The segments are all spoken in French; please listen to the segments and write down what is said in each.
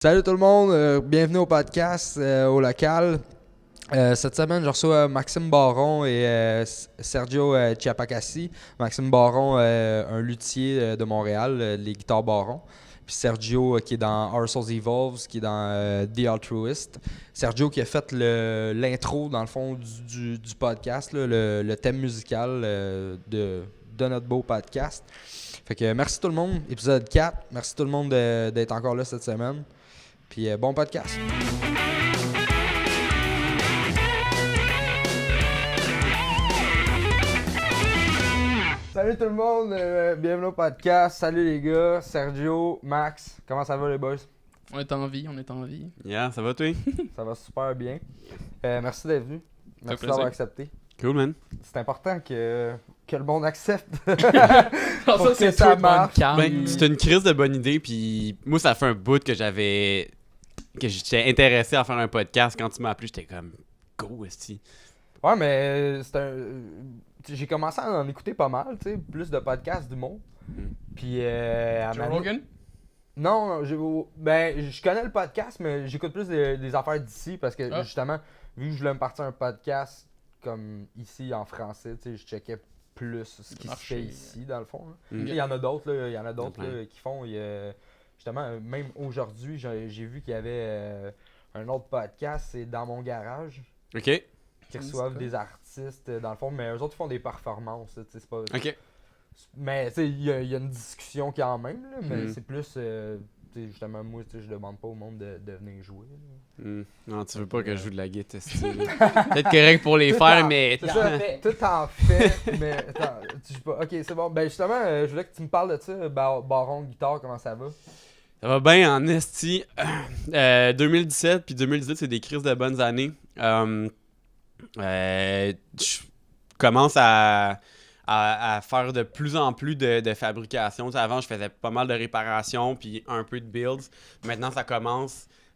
Salut tout le monde, bienvenue au podcast au local. Cette semaine, je reçois Maxime Baron et Sergio Chiapacassi. Maxime Baron, un luthier de Montréal, les guitares Baron. Puis Sergio qui est dans Our Souls Evolves, qui est dans The Altruist. Sergio qui a fait l'intro, dans le fond, du podcast, là, le thème musical de notre beau podcast. Fait que merci tout le monde, épisode 4. Merci tout le monde d'être encore là cette semaine. Puis bon podcast. Salut tout le monde, bienvenue au podcast. Salut les gars, Sergio, Max, comment ça va les boys? On est en vie. Yeah, ça va toi? Ça va super bien. Merci d'être venu. Merci d'avoir accepté. Cool, man. C'est important que le monde accepte. Ça, c'est ça ça marche. Ben, c'est une crise de bonne idée, puis moi, ça fait un bout que j'étais intéressé à faire un podcast. Quand tu m'as appelé, j'étais comme, go, esti. Ouais, mais j'ai commencé à en écouter pas mal, tu sais, plus de podcasts du monde. Puis à Joe Rogan? Non, je connais le podcast, mais j'écoute plus des affaires d'ici parce que justement, vu que je voulais me partir un podcast comme ici en français, tu sais, je checkais plus ce qui se fait ici, dans le fond. Il y en a d'autres, qui font. Justement, même aujourd'hui, j'ai vu qu'il y avait un autre podcast, c'est Dans mon garage. OK. Qui reçoivent des artistes, dans le fond, mais eux autres font des performances, tu sais, c'est pas... OK. Mais, tu sais, il y a une discussion quand même, là, mais c'est plus... tu sais, justement, moi, tu sais, je demande pas au monde de venir jouer. Non, tu veux pas que je joue de la guitare, peut-être correct pour les faire, mais... Tout en fait, mais... Attends, tu joues pas... Ok, c'est bon. Ben, justement, je voulais que tu me parles de ça, Baron Guitare, comment ça va? Ça va bien en esti. 2017 puis 2018, c'est des crises de bonnes années. Je commence à faire de plus en plus de fabrication. Tu sais, avant, je faisais pas mal de réparations puis un peu de builds. Maintenant,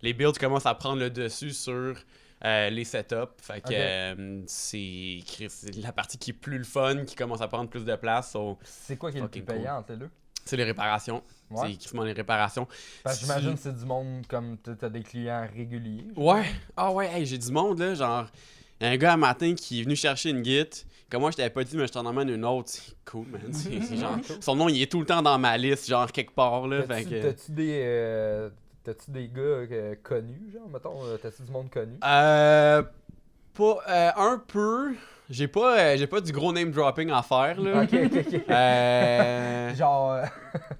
les builds commencent à prendre le dessus sur les setups. Fait que c'est la partie qui est plus le fun, qui commence à prendre plus de place. C'est quoi qui est le plus payant entre les deux? C'est les réparations. Ouais. C'est écrivement les réparations. Parce que j'imagine que c'est du monde comme t'as des clients réguliers. Ouais. Ah ouais, hey, j'ai du monde là, genre... Il y a un gars un matin qui est venu chercher une guitare. Comme moi, je t'avais pas dit, mais je t'en emmène une autre. C'est cool, man. C'est genre... Son nom, il est tout le temps dans ma liste, genre quelque part, là. T'as-tu des gars connus, genre, mettons? T'as-tu du monde connu? Un peu. J'ai pas du gros name dropping à faire, là. Ok.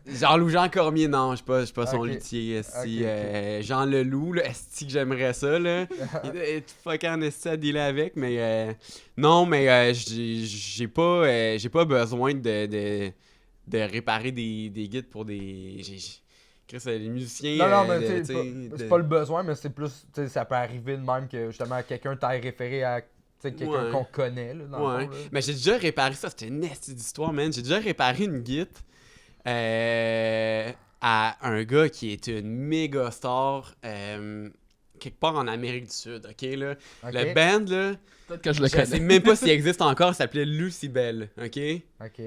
Genre Lou-Jean Cormier, non, je suis pas son Ok. luthier, esti. Ok. Jean Leloup, là, esti que j'aimerais ça, là. Il est fucking esti à dealer avec, mais non, mais j'ai pas besoin de réparer des guides pour des... Chris, les musiciens... Non, mais c'est pas le besoin, mais c'est plus... Ça peut arriver de même que, justement, quelqu'un t'aille référé à... quelqu'un qu'on connaît, là, dans le fond, là. Mais j'ai déjà réparé ça, c'était une esti d'histoire, man. J'ai déjà réparé une guitare à un gars qui est une méga star quelque part en Amérique du Sud, ok, là. Okay. Le band, là, Peut-être que je le je sais connais. même pas s'il existe encore, il s'appelait Lucibel, ok? Ok.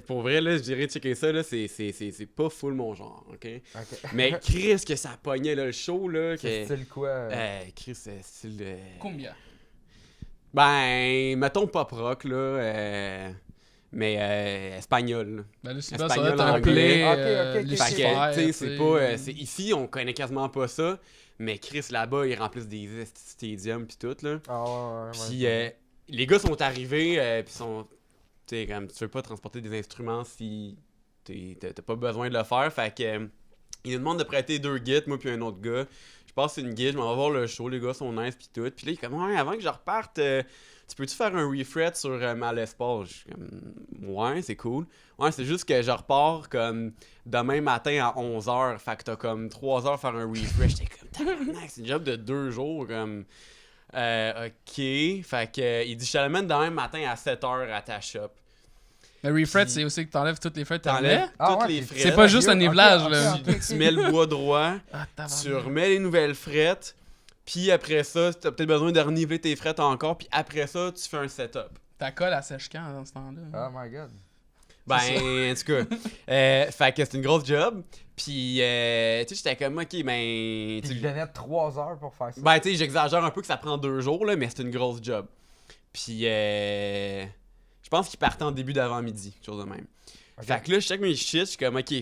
Pour vrai, là, je dirais checker ça, là, c'est pas full mon genre, ok? Ok. Mais Chris, que ça pognait, là, le show, là, C'est style quoi? Chris, c'est style... Combien? Ben, mettons pop rock, là, mais espagnol, là. Ben là, c'est Espagnol, ça doit être anglais. appelé Ok. Fait Lucifer, que, tu sais, tu c'est sais. pas... ici, on connaît quasiment pas ça, mais Chris, là-bas, ils remplissent des stadiums pis tout, là. Ah ouais. Pis les gars sont arrivés, pis sont... Tu sais, comme, tu veux pas transporter des instruments si t'as pas besoin de le faire, fait que... ils nous demandent de prêter 2 guides, moi puis un autre gars. Je passe une guide, je m'en vais voir le show, les gars sont nice pis tout. Pis là, il est comme, ouais, avant que je reparte, tu peux-tu faire un refret sur ma Les Paul? Je suis comme, ouais, c'est cool. Ouais, c'est juste que je repars comme demain matin à 11h, fait que t'as comme 3 heures à faire un refresh. J'étais comme, tabarnak, c'est une job de 2 jours, comme, ok. Fait que, il dit, je te l'amène demain matin à 7h à ta shop. Le refret, c'est aussi que t'enlèves toutes les feuilles de ta T'enlèves Ah toutes ouais, les puis frettes. C'est pas juste un nivelage, ok, là. Tu mets le bois droit. Ah, Tu remets les nouvelles frettes, puis après ça, t'as peut-être besoin de reniveler tes frettes encore, puis après ça, tu fais un setup. Ta colle à sèche quand dans ce temps-là? Oh my god. Ben, en tout cas, fait que c'est une grosse job. Puis, tu sais, j'étais comme, ok, ben. Puis je donnais 3 heures pour faire ça. Ben, tu sais, j'exagère un peu que ça prend 2 jours, là, mais c'est une grosse job. Puis, je pense qu'il partait en début d'avant-midi, quelque chose de même. Okay. Fait que là, je check mes shit, je suis comme, ok,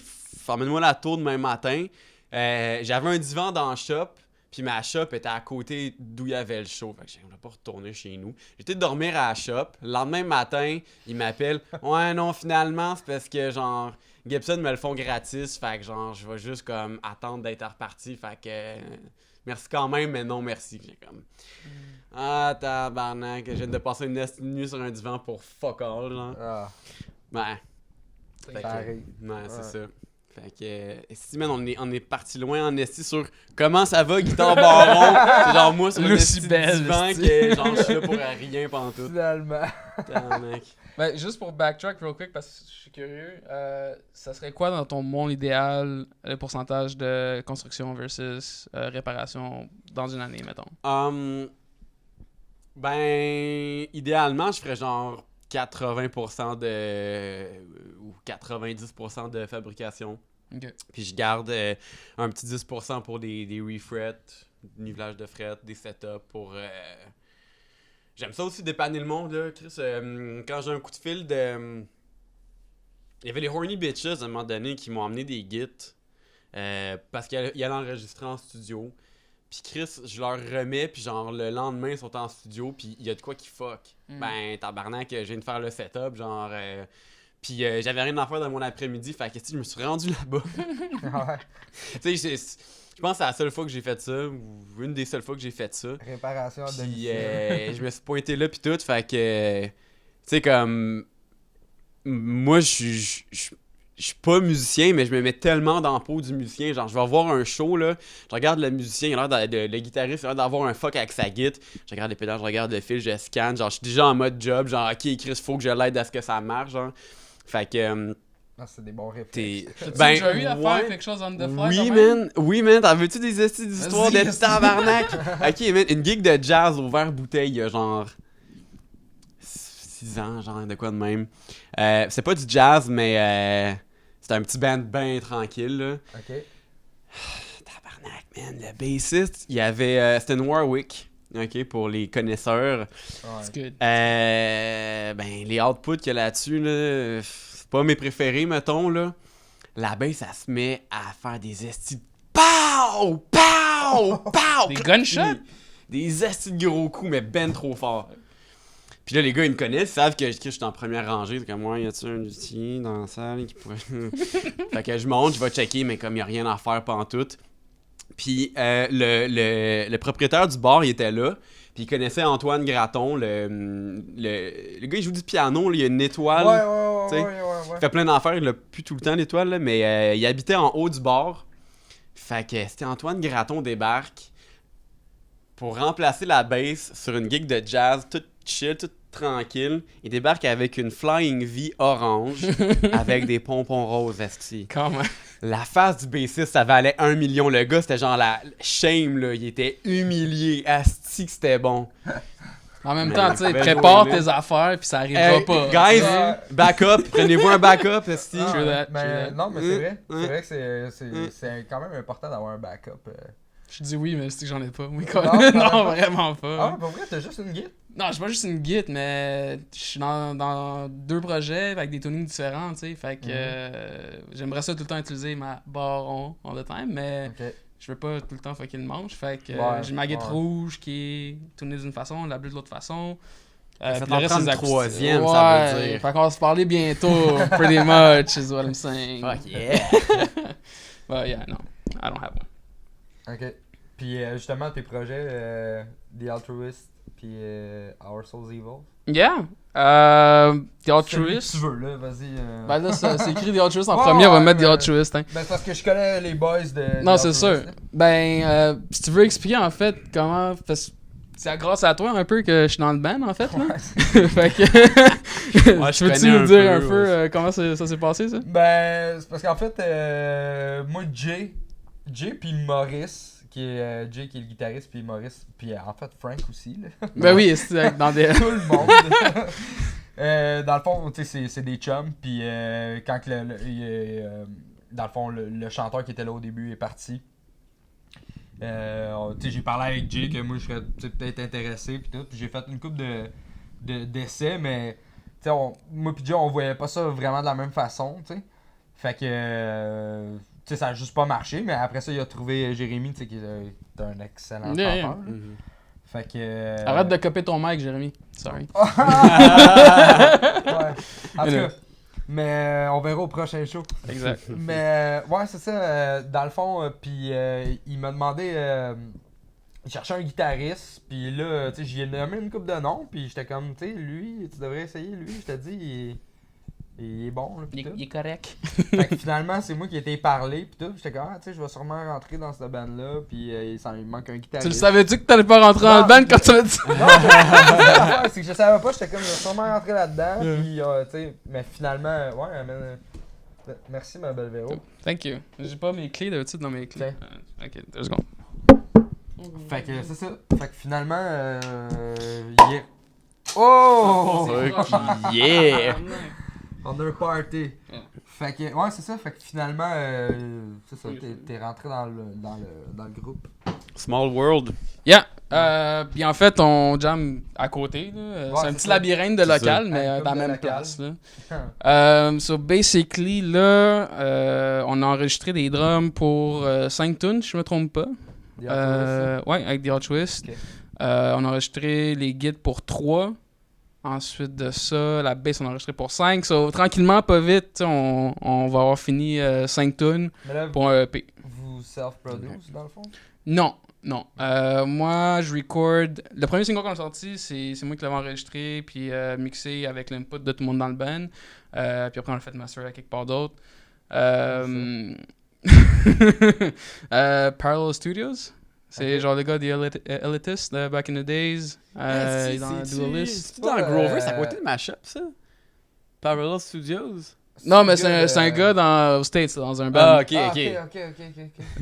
emmène-moi la tour demain matin. J'avais un divan dans le shop, puis ma shop était à côté d'où il y avait le show. Fait que on va pas retourner chez nous. J'étais dormir à la shop. Le lendemain matin, il m'appelle. Ouais, non, finalement, c'est parce que, genre, Gibson me le font gratis. Fait que, genre, je vais juste, comme, attendre d'être reparti. Fait que, merci quand même, mais non, merci. J'ai comme, ah, tabarnak, je viens de passer une nuit sur un divan pour fuck all, genre. Ah, Ben. ça arrive. Ouais, c'est Ouais. ça. Fait que, si, man, on est parti loin en esti sur comment ça va, Guitare Baron. C'est genre moi sur le Lucie Belle, divan esti. que genre je suis là pour rien pendant tout. Finalement. Tabarnak. Ben, juste pour backtrack real quick, parce que je suis curieux, ça serait quoi dans ton monde idéal le pourcentage de construction versus réparation dans une année, mettons? Ben, idéalement, je ferais genre 80% ou 90% de fabrication. Ok. Puis je garde un petit 10% pour des refrets, nivelage de fret, des setups pour... J'aime ça aussi dépanner le monde, là, Chris. Quand j'ai un coup de fil de... Il y avait les Horny Bitches, à un moment donné, qui m'ont amené des gits parce qu'ils allaient enregistrer en studio. Puis Chris, je leur remets, puis genre le lendemain, ils sont en studio, puis il y a de quoi qui fuck. Ben, tabarnak, je viens de faire le setup, genre... Puis j'avais rien à faire dans mon après-midi, fait que je me suis rendu là-bas. Ouais. Tu sais, je pense que c'est la seule fois que j'ai fait ça, ou une des seules fois que j'ai fait ça. Réparation à Puis domicile. je me suis pointé là, puis tout, fait que... Tu sais, comme... Moi, je suis pas musicien, mais je me mets tellement dans la peau du musicien. Genre, je vais voir un show, là, je regarde le musicien, il a l'air le guitariste, il a l'air d'avoir un fuck avec sa guitare. Je regarde les pédales, je regarde le fil, je scanne. Genre, je suis déjà en mode job, genre, ok, Chris, faut que je l'aide à ce que ça marche, genre. Fait que... Ah, c'est des bons réflexes. t'es... T'as-tu Ben, déjà eu à ouais. faire quelque chose on the fly? Oui, quand même? man. Oui, man. T'en veux-tu des estis d'histoires Vas-y, de esti. tabarnak? Ok, man. Une gig de jazz au verre bouteille, il y a genre 6 ans, genre de quoi de même. C'est pas du jazz, mais c'est un petit band bien tranquille, là. Ok. Tabarnak, man. Le bassiste, il y avait... c'était une Warwick, ok, pour les connaisseurs. Ouais. C'est good. Ben, les outputs qu'il y a là-dessus, là, c'est pas mes préférés, mettons, là. La bass, ça se met à faire des estis de pow! Pow! Pow! Des gunshots? Des estis de gros coups, mais ben trop fort. Puis là, les gars, ils me connaissent, ils savent que je suis en première rangée. C'est comme, moi, y a-tu un luthier dans la salle qui pourrait... Fait que je monte, je vais checker, mais comme y a rien à faire pantoute. Puis le propriétaire du bar, il était là. Puis il connaissait Antoine Graton, le gars, il joue du piano, là, il y a une étoile. Ouais, t'sais. ouais. Il fait plein d'affaires, il a plus tout le temps l'étoile, là, mais il habitait en haut du bar. Fait que c'était Antoine Graton débarque pour remplacer la bass sur une gig de jazz, toute chill, toute tranquille. Il débarque avec une Flying V orange avec des pompons roses, esti. Comment? La face du bassiste, ça valait 1 million. Le gars, c'était genre la shame, là. Il était humilié. Asti que c'était bon. En même Mais temps, tu sais, belle prépare journée. tes affaires, puis ça arrivera Hey, pas. guys, Ouais. backup. Prenez-vous un backup, esti. Ah, True that, mais, true that. non, mais c'est vrai. Mm. C'est vrai que c'est quand même important d'avoir un backup. Je dis oui, mais c'est que j'en ai pas. Oui, Non, non, non. vraiment pas. Ah, pour vrai, t'as juste une guide? Non, je suis pas juste une git, mais je suis dans 2 projets avec des tunings différents, tu sais. Fait que j'aimerais ça tout le temps utiliser ma baron all the time, mais Ok. je veux pas tout le temps fucker le manche. Fait que Ouais, j'ai ma guide ouais. rouge qui est tournée d'une façon, la bleue de l'autre façon. Ça Puis t'en le reste, prend c'est une des acoustiques. troisième, ça veut Ouais, dire. Fait qu'on va se parler bientôt, pretty much, is what I'm saying. Fuck yeah. Well, yeah, no, I don't have one. Ok. Puis justement, tes projets, The Altruist, puis Our Souls Evil. Yeah, The Celui Altruist. que tu veux, là, vas-y. Ben là, c'est écrit The Altruist en Ouais, premier, on va ouais, mettre The mais- Altruist, hein. Ben, c'est parce que je connais les boys de. Non, The c'est Altruist, sûr. là. Ben, si tu veux expliquer en fait comment. Parce que c'est grâce à toi un peu que je suis dans le band en fait. Là. Ouais. Fait que. Ouais, je tu peux-tu connais nous un dire peu, un peu ouais. comment ça s'est passé ça? Ben, c'est parce qu'en fait, moi, Jay puis Maurice, Jay qui est le guitariste, puis Maurice, puis en fait Frank aussi, là. Ben oui, c'est dans des. Tout le monde. Dans le fond, tu sais, c'est des chums, puis quand que dans le fond, le chanteur qui était là au début est parti. Tu sais, j'ai parlé avec Jay que moi je serais peut-être intéressé, puis tout, puis j'ai fait une couple d'essais, mais tu sais, moi pis Jay, on voyait pas ça vraiment de la même façon, tu sais. Fait que, tu sais, ça a juste pas marché, mais après ça, il a trouvé Jérémy, tu sais, qui est un excellent Yeah, chanteur. yeah. là. Fait que. Arrête de copier ton mic, Jérémy. Sorry. Ouais. En tout cas, mais on verra au prochain show. Exact. Mais ouais, c'est ça. Dans le fond, puis il m'a demandé. Il cherchait un guitariste, puis là, tu sais, j'y ai nommé une couple de noms, puis j'étais comme, tu sais, lui, tu devrais essayer, lui. Je te dis, il est bon. Là, pis tout. Il est correct. Fait que finalement, c'est moi qui ai été parler, puis tout. J'étais comme, tu sais, je vais sûrement rentrer dans cette bande-là, puis il manque un guitariste. Tu le savais-tu que t'allais pas rentrer dans le band quand tu m'as dit ça? Non, l'affaire, c'est que je savais pas, j'étais comme, je vais sûrement rentrer là-dedans, puis tu sais, mais finalement, ouais, merci ma belle Véro. Thank you. J'ai pas mes clés d'habitude dans mes clés. Tiens. Ok, 2 secondes. Fait que c'est ça. Fait que finalement, il est. Oh! Yeah! Under party. Yeah. Fait que, ouais, c'est ça. Fait que finalement, c'est ça. T'es rentré dans le groupe. Small world. Yeah. Puis en fait, on jam à côté. Là. Ouais, c'est un c'est petit ça. labyrinthe de C'est local, ça. mais Un dans la club de même local. place. Là. So basically, là, on a enregistré des drums pour 5 tunes, si je me trompe pas. Ouais, avec The Hot Twist. Ok. On a enregistré les guides pour 3. Ensuite de ça, la bass, on a enregistré pour 5. So, tranquillement, pas vite, on va avoir fini 5 tunes Mais là, pour un EP. vous self-produce dans le fond? Non. Moi, je record. Le premier single qu'on a sorti, c'est moi qui l'avais enregistré, puis mixé avec l'input de tout le monde dans le band. Puis après, on l'a fait master à quelque part d'autre. Parallel Studios. C'est Ok. genre le gars des Elitist, back in the days. Si, Dans c'est- Duelist. C'est dans pas, Grover, c'est à côté de Mashup, ça? Parallel Studios? Non, mais c'est un gars aux States, dans un band. Ah, ok.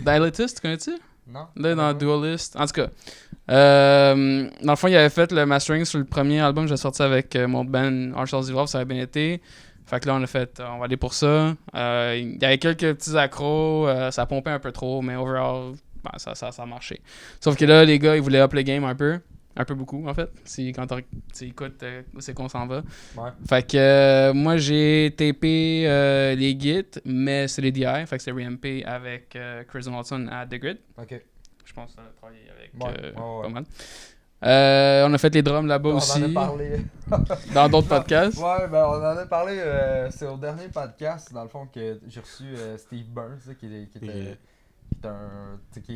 Dans Elitist, tu connais-tu? Non. Là, dans Duelist. En tout cas, dans le fond, il avait fait le mastering sur le premier album que j'ai sorti avec mon band Arshall Evolve, ça avait bien été. Fait que là, on a fait, on va aller pour ça. Il y avait quelques petits accros, ça pompait un peu trop, mais overall, ben, ça a marché. Sauf que là, les gars, ils voulaient up le game un peu beaucoup, en fait. Quand tu écoutes, c'est qu'on s'en va. Ouais. Fait que moi, j'ai tapé les gits, mais c'est les DI, fait que c'est Reampé avec Chris Watson à The Grid. Ok. Je pense qu'on a travaillé avec Ouais. pas mal. On a fait les drums là-bas On aussi, en a parlé. dans d'autres podcasts. Ouais, ben on en a parlé. C'est au dernier podcast, dans le fond, que j'ai reçu Steve Burns, qui est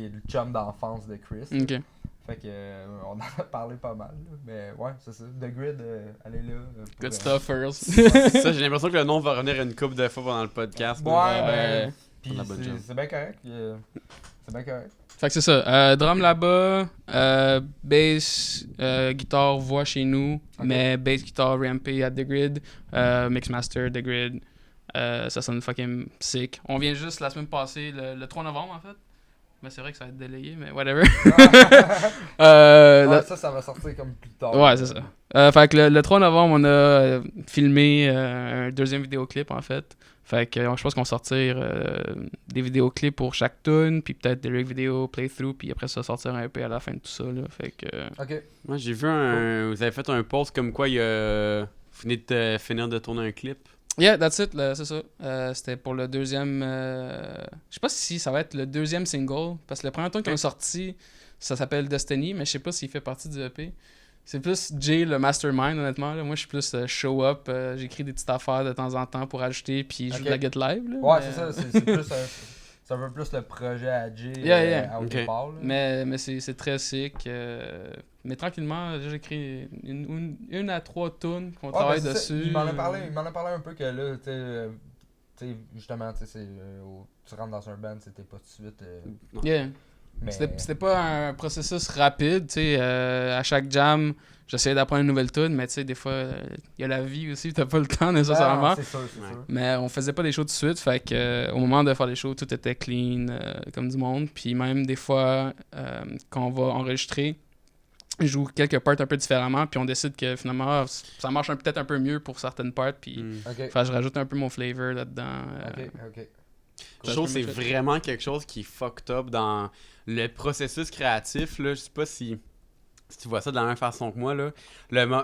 le chum d'enfance de Chris. Ok. Fait que on en a parlé pas mal. Là. Mais ouais, c'est ça. The Grid, allez là. Good stuff, first. Ça, j'ai l'impression que le nom va revenir une couple de fois pendant le podcast. Ouais, Ouais. puis On a bonne job. c'est bien correct. C'est bien correct. Fait que c'est ça. Drum là-bas, bass, guitare, voix chez nous, Ok. mais bass, guitare, Rampé à The Grid, Mixmaster, The Grid. Ça sonne fucking sick. On vient juste la semaine passée, le 3 novembre en fait. Mais c'est vrai que ça va être délayé, mais whatever. Ouais, ça va sortir comme plus tard. Ouais, c'est ça. Fait que le 3 novembre, on a filmé un deuxième vidéoclip en fait. Fait que je pense qu'on va sortir des vidéoclips pour chaque tune, puis peut-être des lyric vidéo, playthrough, puis après ça sortir un peu à la fin de tout ça. Là. Fait que. Ok. Moi, j'ai vu vous avez fait un post comme quoi il a fini de finir de tourner un clip. Yeah, that's it, là, c'est ça. C'était pour le deuxième. Je sais pas si ça va être le deuxième single, parce que le premier tune qu'on a sorti, ça s'appelle Destiny, mais je sais pas s'il fait partie du EP. C'est plus Jay le mastermind, honnêtement. Là. Moi, je suis plus show up. J'écris des petites affaires de temps en temps pour ajouter, puis je joue de la get live. Là, Ouais, mais... c'est ça. C'est plus c'est un peu plus le projet à Jay Yeah. au Ok. départ. Là. Mais c'est très sick. Mais tranquillement, j'ai écrit une à 3 tunes qu'on Ouais, travaille ben, c'est ça. dessus. Il m'en a parlé un peu que là, tu sais, justement, tu sais, tu rentres dans un band, c'était pas tout de suite. Yeah. Mais... C'était pas un processus rapide, tu sais, à chaque jam, j'essayais d'apprendre une nouvelle tune, mais tu sais, des fois, il y a la vie aussi, t'as pas le temps nécessairement. C'est sûr. Mais on faisait pas des shows tout de suite, fait que au moment de faire les shows, tout était clean, comme du monde. Puis même des fois, quand on va enregistrer, je joue quelques parts un peu différemment, puis on décide que finalement, ça marche peut-être un peu mieux pour certaines parts, puis Ok. je rajoute un peu mon flavor là-dedans. Ok. Je trouve que c'est vraiment quelque chose qui est fucked up dans le processus créatif. Là. Je sais pas si tu vois ça de la même façon que moi. Là.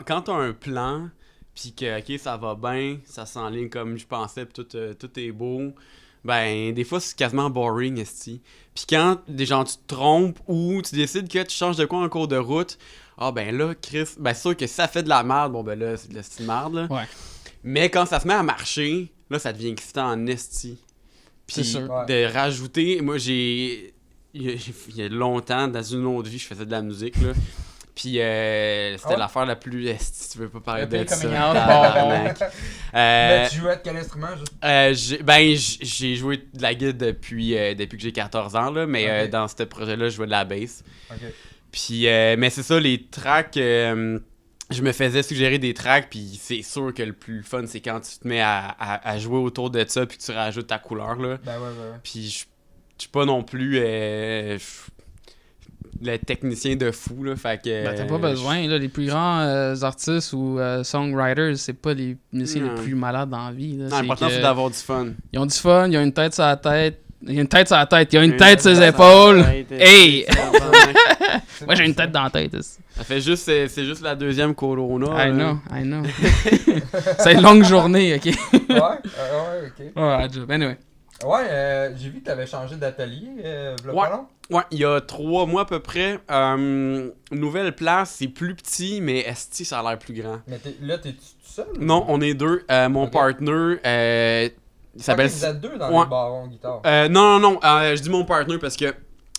Quand t'as un plan, puis que ok ça va bien, ça s'enligne comme je pensais, puis tout est beau, ben des fois c'est quasiment boring, esti. Puis quand des gens tu te trompes ou tu décides que tu changes de quoi en cours de route, ben là, Chris, ben c'est sûr que si ça fait de la merde, bon ben là, c'est de la style merde, là. Ouais. Mais quand ça se met à marcher, là, ça devient excitant en esti. C'est Puis sûr. de rajouter, moi il y a longtemps, dans une autre vie, je faisais de la musique, là. Puis c'était l'affaire la plus... Si tu veux pas parler de ça. Tabarnak. Mais tu jouais de quel instrument? J'ai joué de la guitare depuis que j'ai 14 ans, là, mais dans ce projet-là, je jouais de la bass. Puis, mais c'est ça, les tracks... je me faisais suggérer des tracks, puis c'est sûr que le plus fun, c'est quand tu te mets à jouer autour de ça, puis que tu rajoutes ta couleur, là. Ben ouais. Puis je suis pas non plus le technicien de fou, là, fait que... Ben, t'as pas besoin, là, les plus grands artistes ou songwriters, c'est pas les musiciens les plus malades dans la vie. Là. Non, l'important, c'est d'avoir du fun. Ils ont du fun, ils ont une tête sur la tête. Il y a une tête sur la tête, il y a une tête sur les épaules. Hey! Moi, j'ai une tête dans la tête. Ça fait juste, c'est juste la deuxième Corona. I know. C'est une longue journée, ok? Ouais, ok. Ouais, job. Anyway. Ouais, j'ai vu que t'avais changé d'atelier, v'là pas long. Ouais, il y a 3 mois à peu près. Nouvelle place, c'est plus petit, mais esti, ça a l'air plus grand. Mais là, t'es-tu tout seul? Non, on est 2. Mon partner, il s'appelle... vous êtes 2 dans les barons guitare. Non, je dis mon partner parce que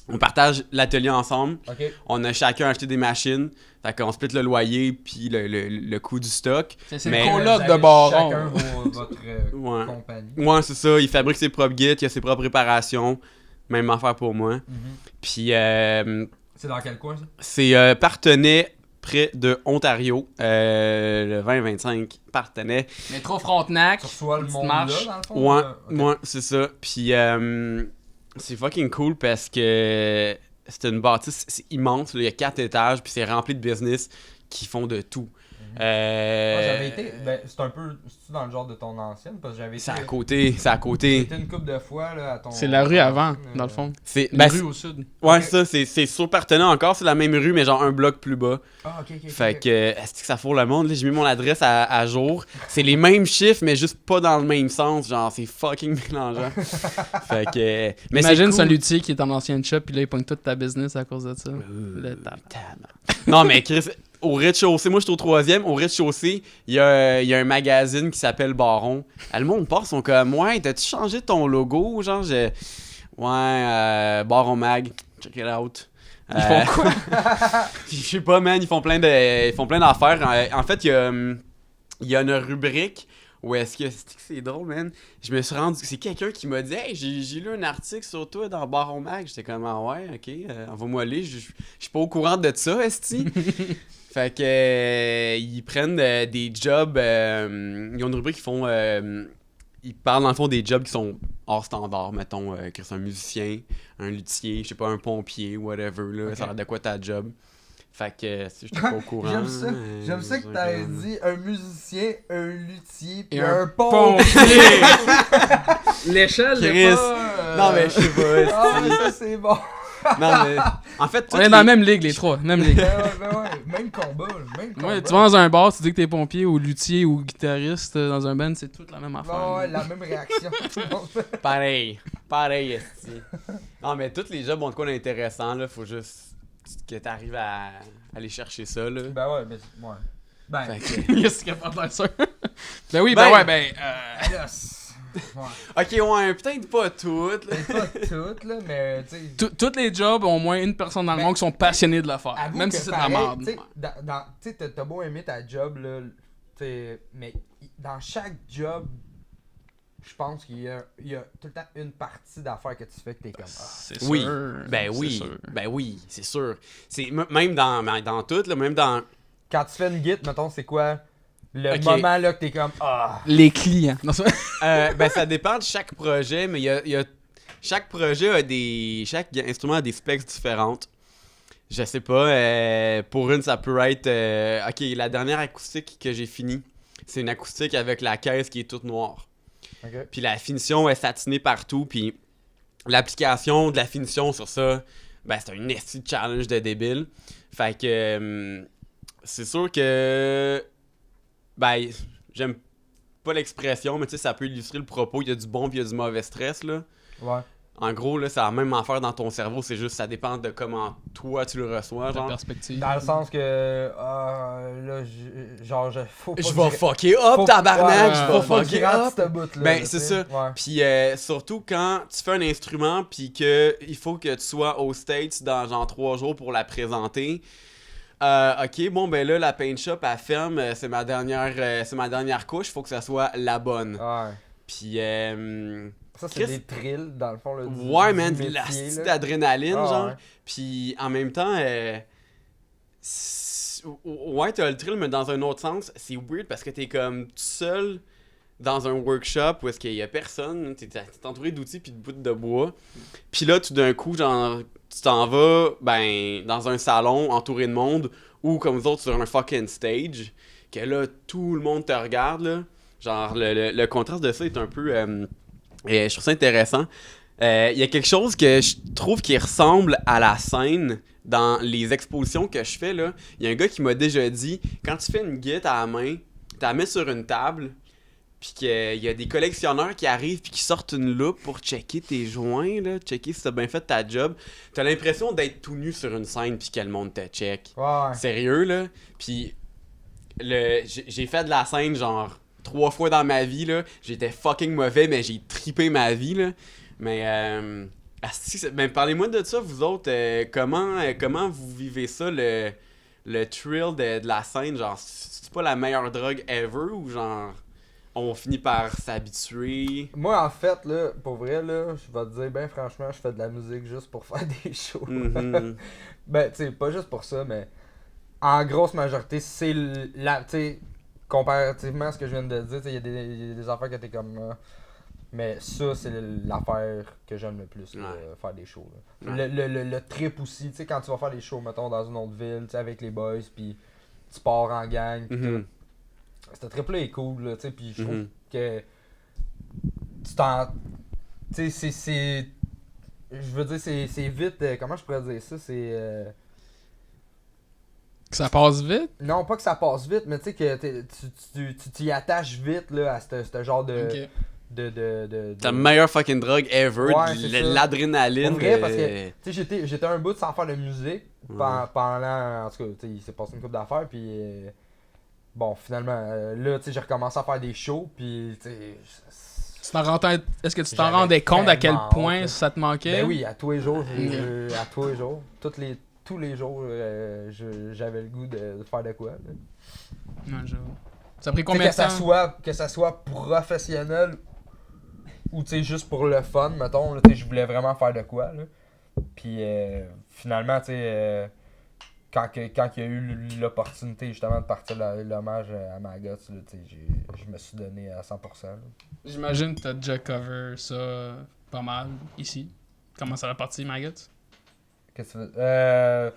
on partage l'atelier ensemble. Ok. On a chacun acheté des machines. Fait qu'on split le loyer puis le coût du stock. C'est mais le coloc Vous de avez baron. Chacun votre Ouais. compagnie. Ouais, c'est ça. Il fabrique ses propres guides, il a ses propres réparations. Même affaire pour moi. Puis C'est dans quel coin, ça? c'est Partenay, près de Ontario. Le 20-25 Partenay. Métro Frontenac. Tu reçois le petite monde là, marche. dans le fond? Ouais, c'est ça. Puis c'est fucking cool parce que c'est une bâtisse, c'est immense. Là. Il y a 4 étages, puis c'est rempli de business qui font de tout. J'avais été. Ben, c'est un peu. C'est-tu dans le genre de ton ancienne? Parce que j'avais été. C'est à côté. J'ai été une couple de fois là, à ton. C'est la rue avant, dans le fond. C'est La rue au sud. Ouais, Ok. ça, c'est sur Partenay encore. C'est la même rue, mais genre un bloc plus bas. Ah, ok. Fait que, est-ce que ça fourre le monde? Là, j'ai mis mon adresse à jour. C'est les mêmes chiffres, mais juste pas dans le même sens. Genre, c'est fucking mélangeant. Fait que. Mais Imagine, c'est c'est un cool. luthier qui est en ancienne shop, puis là, il pogne toute ta business à cause de ça. Le tape. Non, mais Chris, au rez-de-chaussée, moi je suis au 3e, au rez-de-chaussée, il y a un magazine qui s'appelle Baron. Le monde part, ils sont comme, ouais, t'as-tu changé ton logo? Genre, Baron Mag, check it out. Ils font quoi? Je sais pas, man, ils font plein d'affaires. En fait, il y a une rubrique où est-ce que c'est drôle, man. Je me suis rendu, c'est quelqu'un qui m'a dit, hey, j'ai lu un article sur toi dans Baron Mag. J'étais comme, ah ouais, ok, envoie-moi aller. Je suis pas au courant de ça, esti. Fait que ils prennent des jobs. Ils ont une rubrique qui font. Ils parlent dans le fond des jobs qui sont hors standard, mettons, que c'est un musicien, un luthier, je sais pas, un pompier, whatever, là, Ok. ça a l'air de quoi ta job. Fait que si je suis pas au courant. J'aime ça que t'aies dit un musicien, un luthier, puis Et un un pompier. L'échelle, Chris. Non, mais je sais pas. Ah, mais ça c'est bon. Non, mais en fait, On est dans la même ligue, les trois. Même ligue. Ben ouais. Même combat, même combat. Ouais, tu vas dans un bar, tu dis que t'es pompier ou luthier ou guitariste dans un band, c'est toute la même affaire. Ouais, la même réaction. pareil, esti. Non, mais tous les jobs ont de quoi d'intéressant, là. Faut juste que t'arrives à aller chercher ça, là. Ben ouais, mais ouais. Ben, Fait que- Yes, capable de ça. Ben oui, Ben- ben ouais, ben. là, ouais. Ok, ouais, peut-être pas toutes, là. Pas toutes, là, mais tu sais. Tous les jobs ont au moins une personne dans le Ben, monde qui sont passionnés de le faire. Avoue Même que si c'est de la pareil, merde. tu sais, tu sais, t'as beau aimer ta job, là, tu sais, mais dans chaque job, je pense qu'il y a tout le temps une partie d'affaires que tu fais que t'es comme. Ah. C'est Oui, sûr. ben c'est oui, sûr. ben oui, c'est sûr. C'est même dans tout, là, même dans... Quand tu fais une git, mettons, c'est quoi le Ok. moment là que t'es comme. Ah. Les clients. Non, c'est- Ben ça dépend de chaque projet, mais il y a chaque projet a chaque instrument a des specs différentes. Je sais pas, pour une, ça peut être... ok, la dernière acoustique que j'ai finie, c'est une acoustique avec la caisse qui est toute noire. Ok. Puis la finition est satinée partout, puis l'application de la finition sur ça, ben c'est un esti de challenge de débile. Fait que c'est sûr que ben j'aime pas l'expression, mais tu sais ça peut illustrer le propos, il y a du bon puis il y a du mauvais stress là. Ouais. En gros là, c'est la même affaire dans ton cerveau, c'est juste ça dépend de comment toi tu le reçois Ta genre. perspective. Dans le sens que. là, genre, faut pas Je que vais fucker up tabarnak, ouais, je faut vais pas que fucker je rate up. cette bout-là. Ben, là, c'est tu sais. ça. Ouais. Puis surtout quand tu fais un instrument puis que il faut que tu sois aux States dans genre 3 jours pour la présenter. Ok, bon ben là la paint shop elle ferme, c'est ma dernière couche, faut que ça soit la bonne. Ouais. Puis Ça, c'est Chris- des thrills, dans le fond. Là, ouais du man, de métier, la petite là. adrénaline Ah, genre. ouais. Puis en même temps ouais, t'as le thrill mais dans un autre sens, c'est weird parce que t'es comme tout seul dans un workshop où est-ce qu'il y a personne, t'es entouré d'outils puis de bouts de bois. Puis là tout d'un coup genre tu t'en vas ben dans un salon entouré de monde ou comme vous autres sur un fucking stage que là tout le monde te regarde là. Genre le contraste de ça est un peu je trouve ça intéressant. Il y a quelque chose que je trouve qui ressemble à la scène dans les expositions que je fais là. Il y a un gars qui m'a déjà dit quand tu fais une guitare à la main, tu la mets sur une table puis qu'il y a des collectionneurs qui arrivent puis qui sortent une loupe pour checker tes joints, là, checker si t'as bien fait ta job. T'as l'impression d'être tout nu sur une scène puis que le monde te check. Ouais. Sérieux, là. Puis j'ai fait de la scène, genre, 3 fois dans ma vie, là. J'étais fucking mauvais, mais j'ai trippé ma vie, là. Mais, ben, parlez-moi de ça, vous autres. Comment vous vivez ça, le thrill de la scène? Genre, c'est pas la meilleure drogue ever ou genre... On finit par s'habituer. Moi, en fait, là, pour vrai, là, je vais te dire, ben franchement, je fais de la musique juste pour faire des shows. Mhm. Ben, tu sais, pas juste pour ça, mais en grosse majorité, c'est la. Tu sais, comparativement à ce que je viens de dire, tu sais, il y a des affaires que t'es comme. Mais ça, c'est l'affaire que j'aime le plus, là, Ouais. faire des shows. Là. Ouais. Le trip aussi, tu sais, quand tu vas faire des shows, mettons, dans une autre ville, tu sais, avec les boys, puis tu pars en gang, pis Mhm. tout. Ce trip-là est cool, là, tu sais, puis je trouve Mhm. que tu t'en. Tu sais, c'est. Je veux dire, c'est vite. Comment je pourrais dire ça? C'est. Que ça passe vite. Non, pas que ça passe vite, mais tu sais que tu t'y attaches vite là, à ce genre de. Ok. de Ta meilleure fucking drogue ever, Ouais, c'est ça. l'adrénaline. Pour vrai, parce que tu sais, j'étais un bout sans faire de musique pendant. En tout cas, tu sais, il s'est passé une couple d'affaires, puis. Bon, finalement, là, tu sais, j'ai recommencé à faire des shows, puis, tu sais. Est-ce que tu t'en J'avais rendais compte à quel tellement point honte, là. ça te manquait? Ben oui, à tous les jours, Ok. à tous les jours. Tous les jours, j'avais le goût de faire de quoi. Là. Non, j'avoue. Ça a pris Tu sais, combien de temps? que ça soit professionnel ou tu sais juste pour le fun, mettons, là, tu sais, je voulais vraiment faire de quoi. Là. Puis finalement, tu sais, quand il y a eu l'opportunité justement de partir l'hommage à Maggots, là, tu sais, je me suis donné à 100%. Là. J'imagine que t'as déjà cover ça pas mal ici. Comment ça va partir, Maggots? Qu'est-ce que tu veux?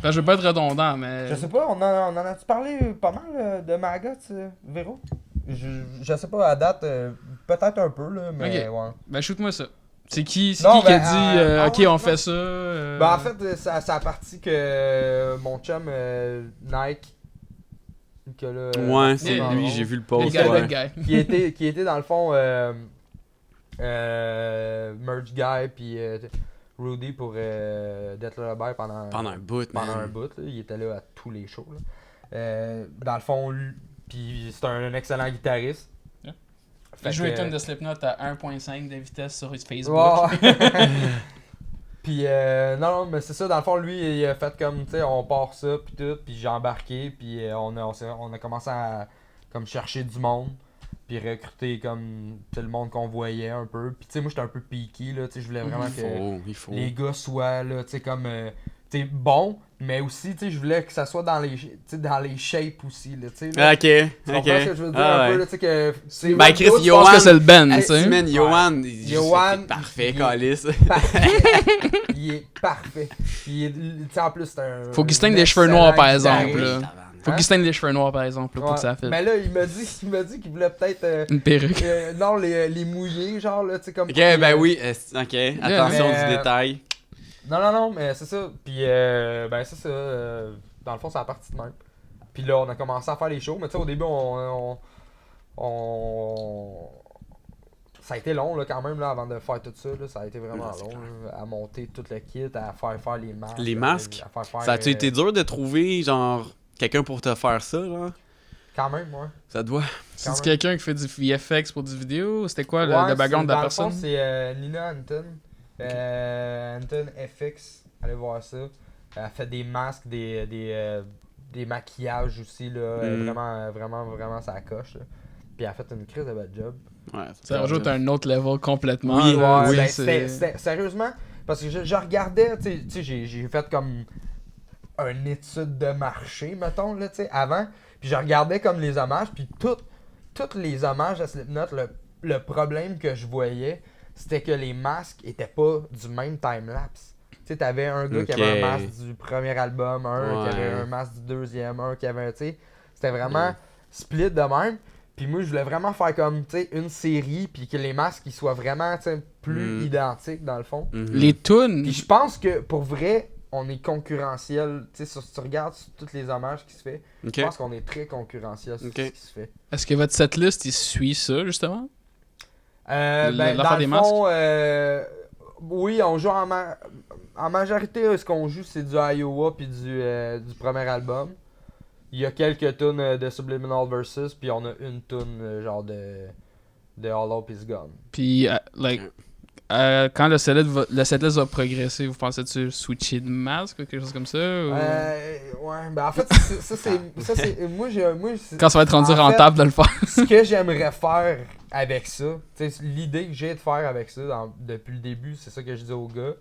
Ben, je veux pas être redondant, mais. Je sais pas, on en a-tu parlé pas mal de Maggots, Véro? Je sais pas, à date, peut-être un peu, là, mais Ok. ouais. Ben, shoot-moi ça. C'est qui Non, qui a ben, dit ok, ouais, on non. fait ça? Ben, en fait, ça a parti que mon chum Nike, que là, Ouais, c'est Yeah, lui, ouais. j'ai vu le le post. gars, ouais. le gars. qui était dans le fond merch guy puis Rudy pour Death Lullaby Pendant un bout, man. pendant un bout là. Il était là à tous les shows là. Dans le fond puis c'est un excellent guitariste. Yeah. Fait Il joue les que- tunes de Slipknot à 1.5 de vitesse sur Facebook. Ouais. Puis non, mais c'est ça, dans le fond, lui, il a fait comme, tu sais, on part ça, puis tout, puis j'ai embarqué, puis on a commencé à comme chercher du monde, puis recruter comme tout le monde qu'on voyait un peu. Puis tu sais, moi, j'étais un peu picky, là, tu sais, je voulais vraiment que Il faut. les gars soient, là, tu sais, comme, tu t'es bon, mais aussi, tu sais, je voulais que ça soit dans les shapes aussi, là, tu sais. Là. Ok, Tu comprends ok. ce que je veux dire un peu, là, tu sais, que c'est... Ben, Chris, Je pense Johan, que c'est le Ben, tu hey, sais. man, Johan, Johan, c'est parfait, il est calice. il est parfait. Il est, tu sais, en plus, c'est un... Faut qu'il se teigne les cheveux noirs, par exemple, guitariste. là. Faut qu'il se teigne les cheveux noirs, par exemple, là, pour que ça fasse. Mais là, il m'a dit qu'il voulait peut-être... Une perruque. non, les mouiller, genre, là, tu sais, comme... Ok, ben oui, ok, attention mais, du détail. Non, mais c'est ça. Puis, ben, c'est ça. Dans le fond, c'est la partie de même. Puis là, on a commencé à faire les shows. Mais tu sais, au début, ça a été long, là, quand même, là, avant de faire tout ça. Là. Ça a été vraiment long, là, à monter tout le kit, à faire les masques. Les masques? À faire, Ça a-tu été dur de trouver, genre, quelqu'un pour te faire ça, là? Quand même, ouais. Ça doit. C'est quelqu'un qui fait du VFX pour du vidéo? C'était quoi Ouais, le background de la dans le personne? fond, c'est Nina Anton. Anton FX. Allez voir ça. Elle fait des masques, des maquillages aussi, là. Vraiment, ça coche, là. Puis elle a fait une crise de bad job. Ouais, Ça rajoute un autre level complètement. Oui, là. Ouais, ben, c'est- sérieusement, parce que je regardais, tu sais, j'ai fait comme une étude de marché, mettons, là, tu sais, avant. Puis je regardais comme les hommages, puis tous les hommages à Slipknot, le problème que je voyais, c'était que les masques étaient pas du même time-lapse. Tu sais, t'avais un gars qui avait un masque du premier album, un qui avait un masque du deuxième, un qui avait, tu sais, c'était vraiment split de même. Puis moi, je voulais vraiment faire comme, tu sais, une série, puis que les masques, ils soient vraiment, tu sais, plus identiques, dans le fond. Les tunes. Puis je pense que, pour vrai, on est concurrentiel. Tu sais, si tu regardes sur tous les hommages qui se fait, je pense qu'on est très concurrentiel sur ce qui se fait. Est-ce que votre setlist, il suit ça, justement? Ben, l'affaire dans des le fond, oui, on joue en majorité, ce qu'on joue, c'est du Iowa puis du premier album. Il y a quelques tunes de Subliminal Versus, puis on a une tune genre de All Hope Is Gone. Puis, quand le setlist va progresser, vous pensez-tu switcher de masque ou quelque chose comme ça? Ou... Ouais, ben en fait, ça c'est moi, Quand ça va être rendu en fait, rentable de le faire. ce que j'aimerais faire avec ça, l'idée que j'ai de faire avec ça depuis le début, c'est ça que je dis aux gars.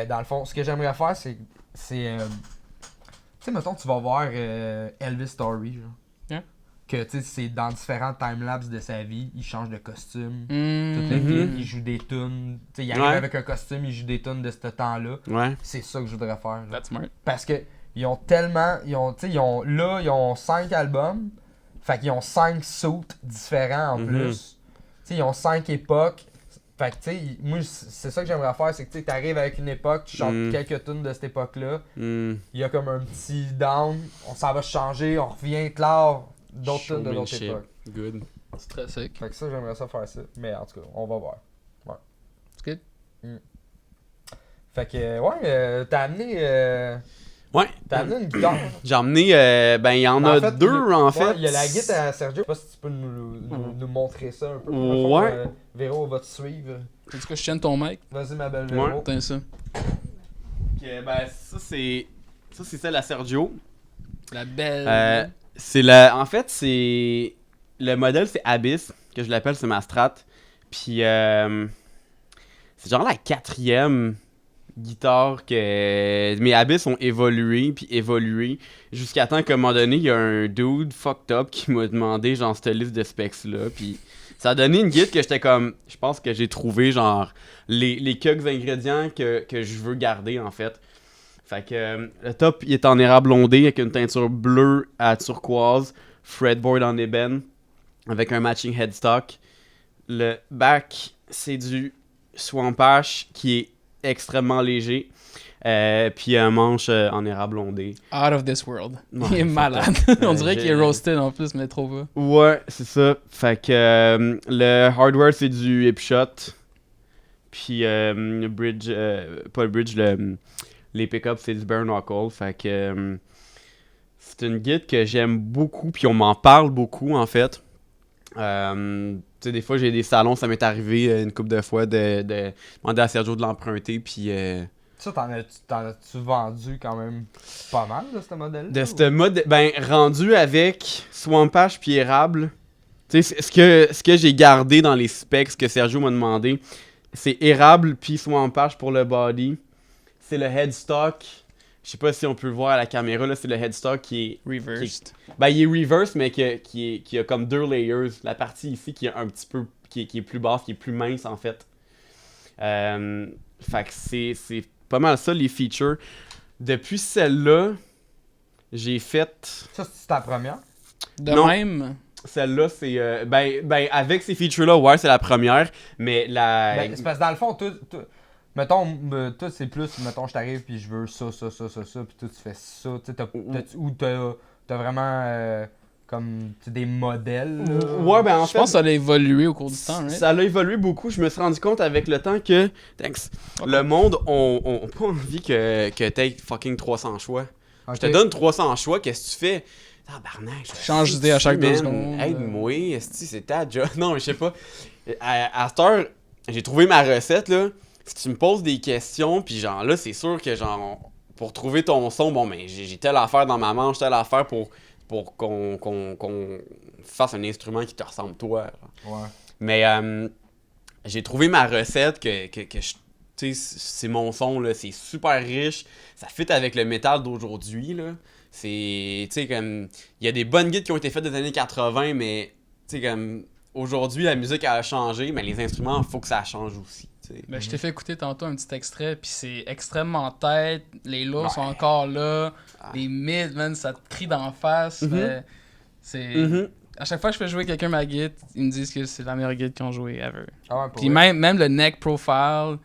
Dans le fond, ce que j'aimerais faire, c'est tu sais, mettons, tu vas voir Elvis Story, genre. Yeah. Que, tu sais, c'est dans différents timelapses de sa vie, il change de costume, tout Mm. le kit, il joue des tunes. Tu sais, il arrive avec un costume, il joue des tunes de ce temps-là. Ouais. C'est ça que je voudrais faire, genre. That's smart. Parce que ils ont tellement. Ils ont 5 albums. Fait qu'ils ont 5 suits différents en plus. Tu sais, ils ont 5 époques. Fait que tu sais, moi c'est ça que j'aimerais faire, c'est que tu arrives avec une époque, tu chantes quelques tunes de cette époque-là. Il y a comme un petit down, on s'en va changer, on revient clair d'autres tunes de l'autre époque. Good. C'est très sick. Fait que ça, j'aimerais ça faire ça. Mais en tout cas, on va voir. Ouais. C'est good. Fait que, ouais, t'as amené. Ouais. T'as amené une guitare. J'ai emmené, ben il y en Mais a deux en fait. Il y a la guitare à Sergio. Je sais pas si tu peux nous montrer ça un peu. Ouais. Véro va te suivre. Est-ce que je tienne ton mic? Vas-y, ma belle Véro. Ouais. Tiens ça. Ok, ben ça c'est celle à Sergio. La belle. En fait c'est le modèle c'est Abyss que je l'appelle, c'est ma strat. Puis c'est genre la 4e guitare que mes Abyss ont évolué jusqu'à temps qu'à un moment donné il y a un dude fucked up qui m'a demandé genre cette liste de specs là, puis ça a donné une guide que j'étais comme, je pense que j'ai trouvé genre les quelques ingrédients que je veux garder en fait. Fait que le top il est en érable ondé avec une teinture bleue à turquoise, fretboard en ébène avec un matching headstock. Le back c'est du Swamp Ash qui est extrêmement léger. Puis un manche en érable ondé. Out of this world. Ouais, Il est malade. On dirait qu'il est j'ai- roasted en plus, mais trop bas. Ouais, c'est ça. Fait que le hardware c'est du Hipshot. Puis le bridge, pas le bridge, les pickups c'est du bare knuckle. Fait que c'est une guide que j'aime beaucoup. Puis on m'en parle beaucoup en fait. Tu sais, des fois j'ai des salons, ça m'est arrivé une couple de fois de demander à Sergio de l'emprunter. Puis Ça, t'en as-tu vendu quand même pas mal de ce modèle-là? de ce mode, ben rendu avec Swamp Ash puis érable. Tu sais, ce que j'ai gardé dans les specs que Sergio m'a demandé, c'est érable puis Swamp Ash pour le body. c'est le headstock. Je sais pas si on peut le voir à la caméra, là, c'est le headstock qui est... Reversed. Ben, il est reverse, mais qui a comme 2 layers. La partie ici qui est un petit peu... qui est plus basse, qui est plus mince, en fait. Fait que c'est pas mal ça, les features. Depuis celle-là, j'ai fait... Ça, c'est ta première? De Non. même, Celle-là, c'est... ben, avec ces features-là, ouais, c'est la première. Mais la... Ben, c'est parce que dans le fond, mettons, toi, c'est plus, mettons, je t'arrive puis je veux ça, puis toi, tu fais ça. Tu sais, ou t'as vraiment comme des modèles. Là. Ouais, ben en je fait... pense que ça a évolué au cours du temps, right? Ça a évolué beaucoup. Je me suis rendu compte avec le temps que... Thanks. Le monde ont pas envie que t'aies fucking 300 choix. Ok. Je te donne 300 choix, qu'est-ce que tu fais? Tabarnak, Change d'idée à chaque 2 man, secondes. Aide-moi, esti, c'est ta job. Non, je sais pas. À cette heure, j'ai trouvé ma recette, là. Si tu me poses des questions, puis genre là, c'est sûr que genre, pour trouver ton son, bon, ben, j'ai telle affaire dans ma manche, telle affaire pour qu'on fasse un instrument qui te ressemble toi. Là. Ouais. Mais j'ai trouvé ma recette que je... Tu sais, c'est mon son, là, c'est super riche. Ça fit avec le métal d'aujourd'hui, là. C'est, tu sais, comme... Il y a des bonnes guides qui ont été faites des années 80, mais, tu sais, comme... Aujourd'hui, la musique, elle a changé, mais les instruments, il faut que ça change aussi, tu sais. Ben, je t'ai fait écouter tantôt un petit extrait, puis c'est extrêmement tête. Les lows sont encore là. Les mids, man, ça te crie d'en face. Mais c'est... À chaque fois que je fais jouer quelqu'un ma guide, ils me disent que c'est la meilleure guide qu'ils ont joué ever. Ah ouais, pour Puis vrai. même le neck profile,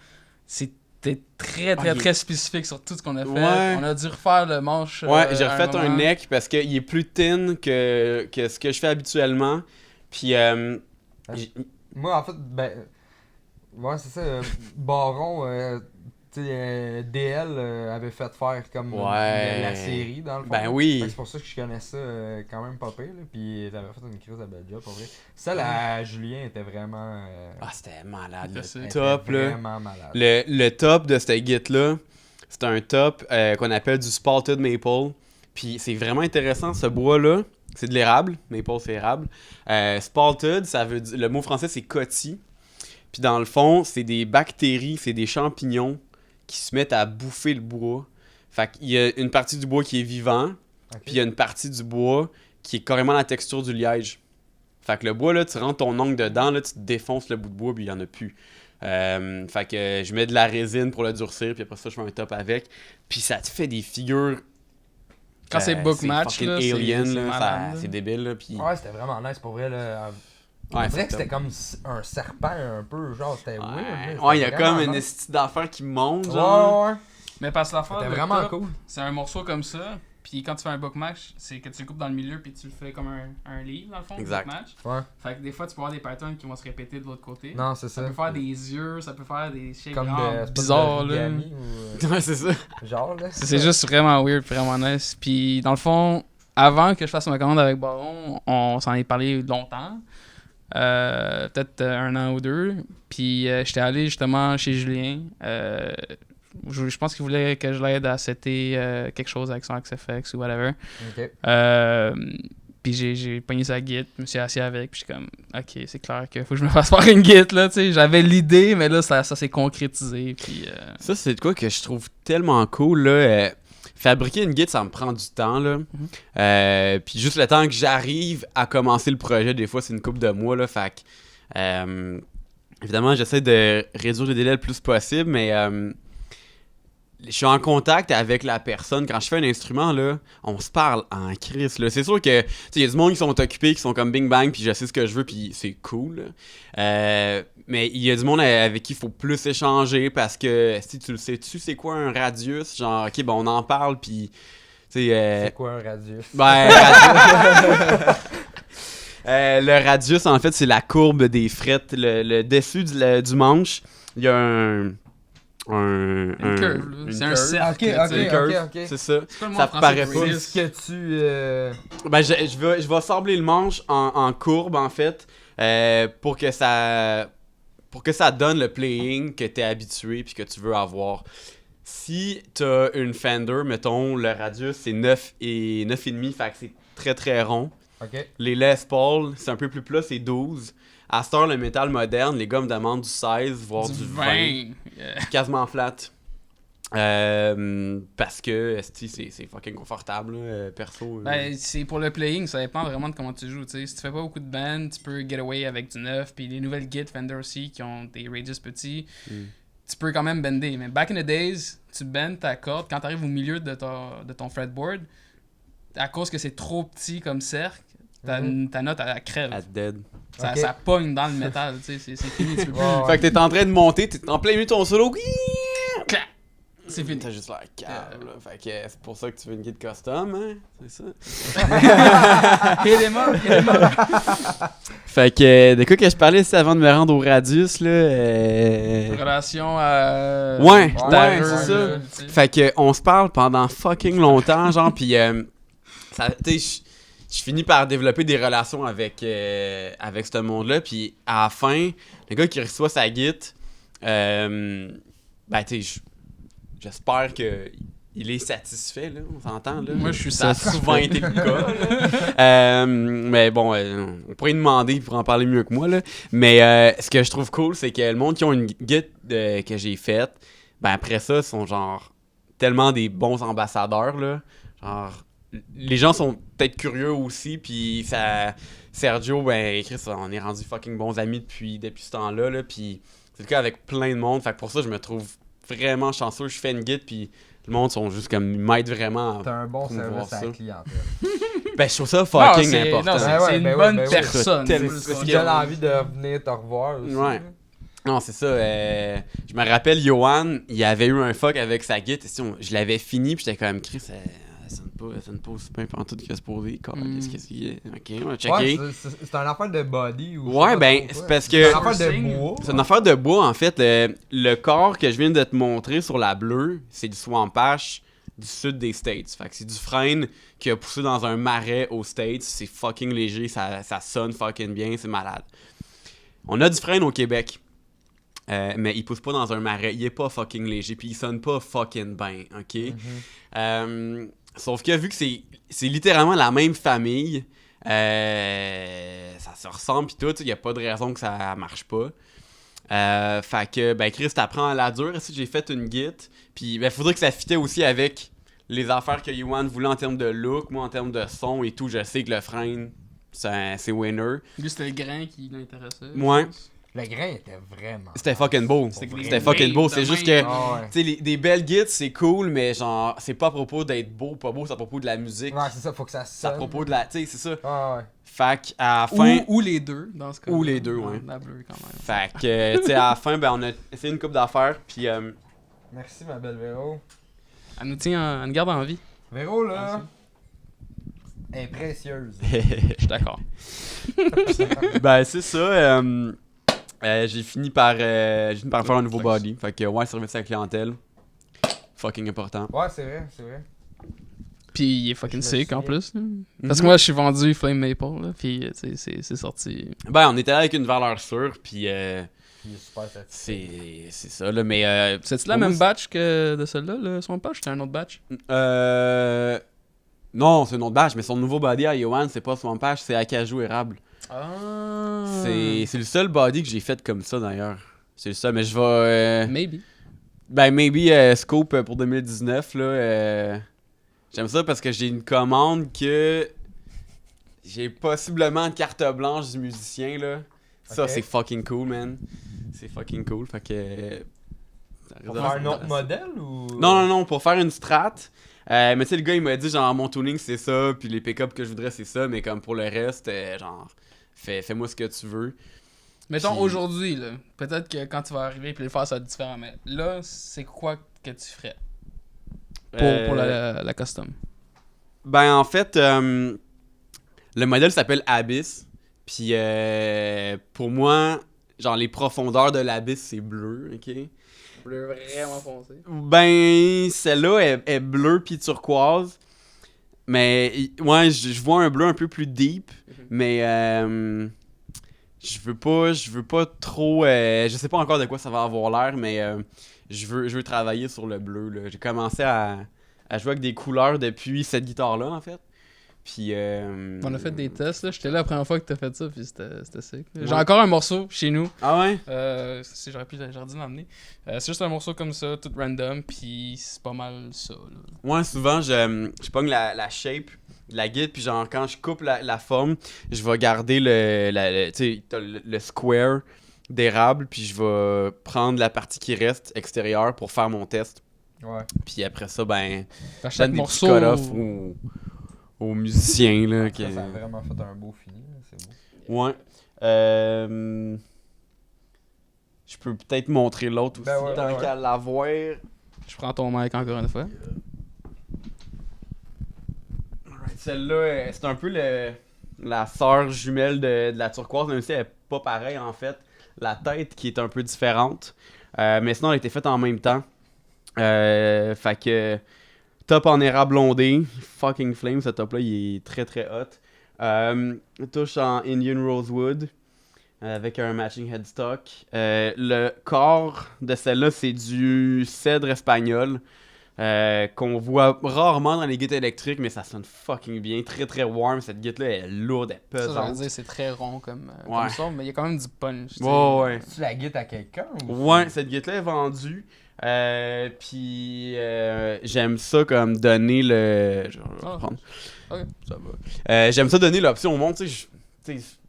c'était très spécifique sur tout ce qu'on a fait. Ouais. On a dû refaire le manche. Ouais, j'ai à refait un moment. neck parce qu'il est plus thin que ce que je fais habituellement. Puis, j'ai- Moi, en fait, ben. Ouais, c'est ça. Baron, tu sais, DL avait fait faire comme Ouais. la série, dans le fond. Ben oui. Fait que c'est pour ça que je connais ça quand même pas pire. Là, puis t'avais fait une crise de belle job, pour vrai. Celle à Julien était vraiment. Ah, c'était malade, Je le sais. elle top, était là. vraiment malade. Le top de cette git-là, c'est un top qu'on appelle du Spalted Maple. Puis c'est vraiment intéressant, ce bois-là. C'est de l'érable. Maple, c'est érable. Spalted, ça veut dire... Le mot français, c'est coty. Puis dans le fond, c'est des bactéries, c'est des champignons qui se mettent à bouffer le bois. Fait qu'il y a une partie du bois qui est vivant, Ok. puis il y a une partie du bois qui est carrément la texture du liège. Fait que le bois, là, tu rentres ton ongle dedans, là, tu te défonces le bout de bois, puis il y en a plus. Fait que je mets de la résine pour le durcir, puis après ça, je fais un top avec. Puis ça te fait des figures... Quand c'est book match, fucking là, alien, c'est là, malade, ça- là. c'est débile, là, puis... Ouais, c'était vraiment nice pour vrai. Là. On Ouais, dirait que c'est c'était comme un serpent un peu, genre, c'était weird. là, Ouais, il y a c'était comme vraiment une nice. esti d'affaire qui monte, genre. Ouais. Mais parce que l'affaire, C'était le vraiment top, cool. c'est un morceau comme ça. Puis quand tu fais un book match, c'est que tu le coupes dans le milieu puis tu le fais comme un livre dans le fond, Exact. book match. Ouais. Fait que des fois tu peux avoir des patterns qui vont se répéter de l'autre côté. Non, c'est Ça ça. peut faire des yeux, ça peut faire des shapes Comme vraiment c'est pas bizarres de là. l'origami ou, Ouais, c'est ça. genre, là. C'est juste vraiment weird, vraiment nice. Puis dans le fond, avant que je fasse ma commande avec Baron, on s'en est parlé longtemps. Peut-être 1 an ou 2. Puis j'étais allé justement chez Julien. Je pense qu'il voulait que je l'aide à setter quelque chose avec son XFX ou whatever. Ok. Puis j'ai pogné sa git, je me suis assis avec, puis je suis comme, ok, c'est clair qu'il faut que je me fasse faire une git, là, tu sais. J'avais l'idée, mais là, ça s'est concrétisé, puis... Ça, c'est de quoi que je trouve tellement cool, là. Fabriquer une guide, ça me prend du temps, là. Puis juste le temps que j'arrive à commencer le projet, des fois, c'est une couple de mois, là. Fait que, évidemment, j'essaie de réduire les délais le plus possible, mais je suis en contact avec la personne. Quand je fais un instrument, là, on se parle en crise, là. C'est sûr que, tu sais, il y a du monde qui sont occupés, qui sont comme bing bang, puis je sais ce que je veux, puis c'est cool, là. Mais il y a du monde avec qui il faut plus échanger parce que si tu le sais-tu, c'est quoi un radius? Genre, ok, ben on en parle, puis tu sais. C'est quoi un radius? Ben, radius. Le radius, en fait, c'est la courbe des frettes. Le dessus du manche, il y a une curve, là. C'est un curve. cercle, Ok, tu sais. Une curve, ok. c'est ça. C'est quoi le mot Ça en français paraît pour pas. dire? Est-ce que tu... Ben, je vais sabler le manche en courbe, en fait, pour que ça donne le playing que tu es habitué puis que tu veux avoir. Si tu as une Fender, mettons, le radius, c'est 9 et 9,5, fait que c'est très très rond. Ok. Les Les Paul, c'est un peu plus plat, c'est 12. À cette heure, le métal moderne, les gars me demandent du 16, voire du 20. Yeah. Quasiment flat. Parce que c'est fucking confortable, là, perso. Ben, c'est pour le playing, ça dépend vraiment de comment tu joues. T'sais. Si tu fais pas beaucoup de bands, tu peux get away avec du neuf. Puis les nouvelles Git Fender aussi qui ont des radius petits, tu peux quand même bender. Mais back in the days, tu bends ta corde. Quand tu arrives au milieu de ton fretboard, à cause que c'est trop petit comme cercle, ta note elle crève. At dead. Ça pogne dans le métal. C'est fini. Tu peux plus. Fait que t'es en train de monter, t'es en plein milieu de ton solo. Clac! C'est fini. T'as juste l'air câble, là. Fait que c'est pour ça que tu veux une guide custom, hein? C'est ça. Hit him up. Fait que, de quoi que je parlais ici avant de me rendre au Radius, là. Relation à. Ouais, Starter, c'est ça. là, tu sais. Fait que, on se parle pendant fucking longtemps, genre, pis, tu sais, je finis par développer des relations avec ce monde-là, pis à la fin, le gars qui reçoit sa guide, ben, tu sais, j'espère que il est satisfait, là, on s'entend, là. Moi, je suis Ça a satisfait. souvent été le cas, là. Mais bon, on pourrait lui demander pour en parler mieux que moi, là. Mais ce que je trouve cool, c'est que le monde qui ont une guide que j'ai faite, ben après ça, sont genre tellement des bons ambassadeurs, là. Genre, les gens sont peut-être curieux aussi, puis ça... Sergio, ben, Chris, on est rendu fucking bons amis depuis ce temps-là, là, puis c'est le cas avec plein de monde, fait que pour ça, je me trouve vraiment chanceux. Je fais une guide, puis le monde sont juste comme, ils m'aident vraiment. T'as un bon promouvoir service à ça. la clientèle. Ben, je trouve ça fucking Non, important. c'est Ben ouais, une ben bonne oui, ben oui. personne. Tellement- Faut le parce Tu que- donnes envie de venir te revoir aussi. Ouais. Non, c'est ça. Je me rappelle, Johan, il avait eu un fuck avec sa guide. Je l'avais fini, puis j'étais quand même Chris, ça sonne pas aussi bien pantoute que se poser. Qu'est-ce qu'il y a? Ok, on va checker. Ouais, c'est un affaire de body ou Ouais, je sais ben, pas trop c'est quoi. parce C'est que- une affaire de Forcing. bois. C'est une affaire de bois, en fait. Le corps que je viens de te montrer sur la bleue, c'est du Swamp Ash du sud des States. Fait que c'est du frêne qui a poussé dans un marais aux States. C'est fucking léger, ça sonne fucking bien, c'est malade. On a du frêne au Québec. Mais il pousse pas dans un marais. Il est pas fucking léger, puis il sonne pas fucking bien, ok? Sauf que vu que c'est littéralement la même famille, ça se ressemble pis tout, il y a pas de raison que ça marche pas. Fait que, ben Chris, t'apprends à la dure. Ici, j'ai fait une git, puis ben faudrait que ça fitait aussi avec les affaires que Yuan voulait en termes de look, moi en termes de son et tout. Je sais que le frein, c'est winner. Lui, c'était le grain qui l'intéressait. Ouais. Le grain était vraiment. C'était fucking beau. C'est que les C'était fucking beau. grains C'est de juste même. que... Ah ouais. Tu sais, des belles guides, c'est cool, mais genre, c'est pas à propos d'être beau ou pas beau, c'est à propos de la musique. Ouais, c'est ça, faut que ça C'est à sonne. propos de la. Tu sais, c'est ça. Ah ouais. Fait qu'à la fin. Ou les deux, dans ce cas. Ou les deux, ouais. La bleue, quand même. Fait que, tu sais, à la fin, ben, on a essayé une coupe d'affaires, puis. Merci, ma belle Véro. Elle nous tient, elle nous garde en vie. Véro, là, est précieuse. Je suis d'accord. Ben, c'est ça. J'ai fini par faire un nouveau body. Fait que, ouais, service à la clientèle. Fucking important. Ouais, c'est vrai, c'est vrai. Puis il est fucking Je me sick en souviens. plus. Là. Parce que moi, je suis vendu Flame Maple, là, puis c'est sorti. Ben, on était là avec une valeur sûre, puis. Il est super satisfait. C'est ça, là, mais. C'est-tu la pour moi, même batch que de celle-là, le son patch? C'était un autre batch? Non, c'est une autre batch, mais son nouveau body à Yohan, c'est pas Swamp Ash, c'est Acajou érable. Ah. C'est le seul body que j'ai fait comme ça d'ailleurs. C'est le seul, mais je vais. Maybe. Ben, maybe Scope pour 2019, là. J'aime ça parce que j'ai une commande que. J'ai possiblement une carte blanche du musicien, là. Ça, Ok. c'est fucking cool, man. C'est fucking cool, fait que. ça Pour risque faire un d'être autre modèle ou. non, pour faire une strat. Mais tu sais, le gars, il m'a dit, genre, mon tuning, c'est ça, puis les pick-up que je voudrais, c'est ça, mais comme pour le reste, genre, fais-moi ce que tu veux. Mettons Puis- aujourd'hui, là. Peut-être que quand tu vas arriver et le faire, ça va être différent. Mais là, c'est quoi que tu ferais pour la custom? Ben, en fait, le modèle s'appelle Abyss, puis pour moi, genre, les profondeurs de l'Abyss, c'est bleu, ok? Bleu vraiment foncé. Ben, celle-là est bleue puis turquoise. Mais, ouais, je vois un bleu un peu plus deep. Mais, je veux pas trop... je sais pas encore de quoi ça va avoir l'air, mais je veux travailler sur le bleu, là. J'ai commencé à jouer avec des couleurs depuis cette guitare-là, en fait. Puis On a fait des tests, là. J'étais là la première fois que t'as fait ça, puis c'était sick. J'ai encore un morceau chez nous. Ah ouais? J'aurais dû l'emmener. C'est juste un morceau comme ça, tout random, puis c'est pas mal ça, là. Moi, souvent, je pogne la shape de la guide, puis genre, quand je coupe la forme, je vais garder tu sais, t'as le square d'érable, puis je vais prendre la partie qui reste extérieure pour faire mon test. Ouais. Puis après ça, ben, Fait je chaque donne des morceau. petits cut-offs aux musiciens, là. Ça a vraiment fait un beau fini, là, c'est beau. Ouais. Je peux peut-être montrer l'autre aussi, Ben ouais, tant ouais. qu'à l'avoir. Je prends ton mic encore une fois. Alright, celle-là, c'est un peu la sœur jumelle de la turquoise, même si elle est pas pareille en fait. La tête qui est un peu différente. Mais sinon, elle a été faite en même temps. Fait que top en érable blondé. Fucking flame, ce top-là, il est très très hot. Touche en Indian Rosewood. Avec un matching headstock. Le corps de celle-là, c'est du cèdre espagnol. Qu'on voit rarement dans les guides électriques, mais ça sonne fucking bien. Très très warm. Cette guide-là est lourde, elle est Ça, j'allais pesante. dire, c'est très rond comme Ouais. son, mais il y a quand même du punch. tu sais. Ouais. Tu la guides à quelqu'un ou Ouais, cette guide-là est vendue. Puis j'aime ça comme donner le. Je vais Ah, reprendre. ok. Ça va. J'aime ça donner l'option au monde. Tu sais,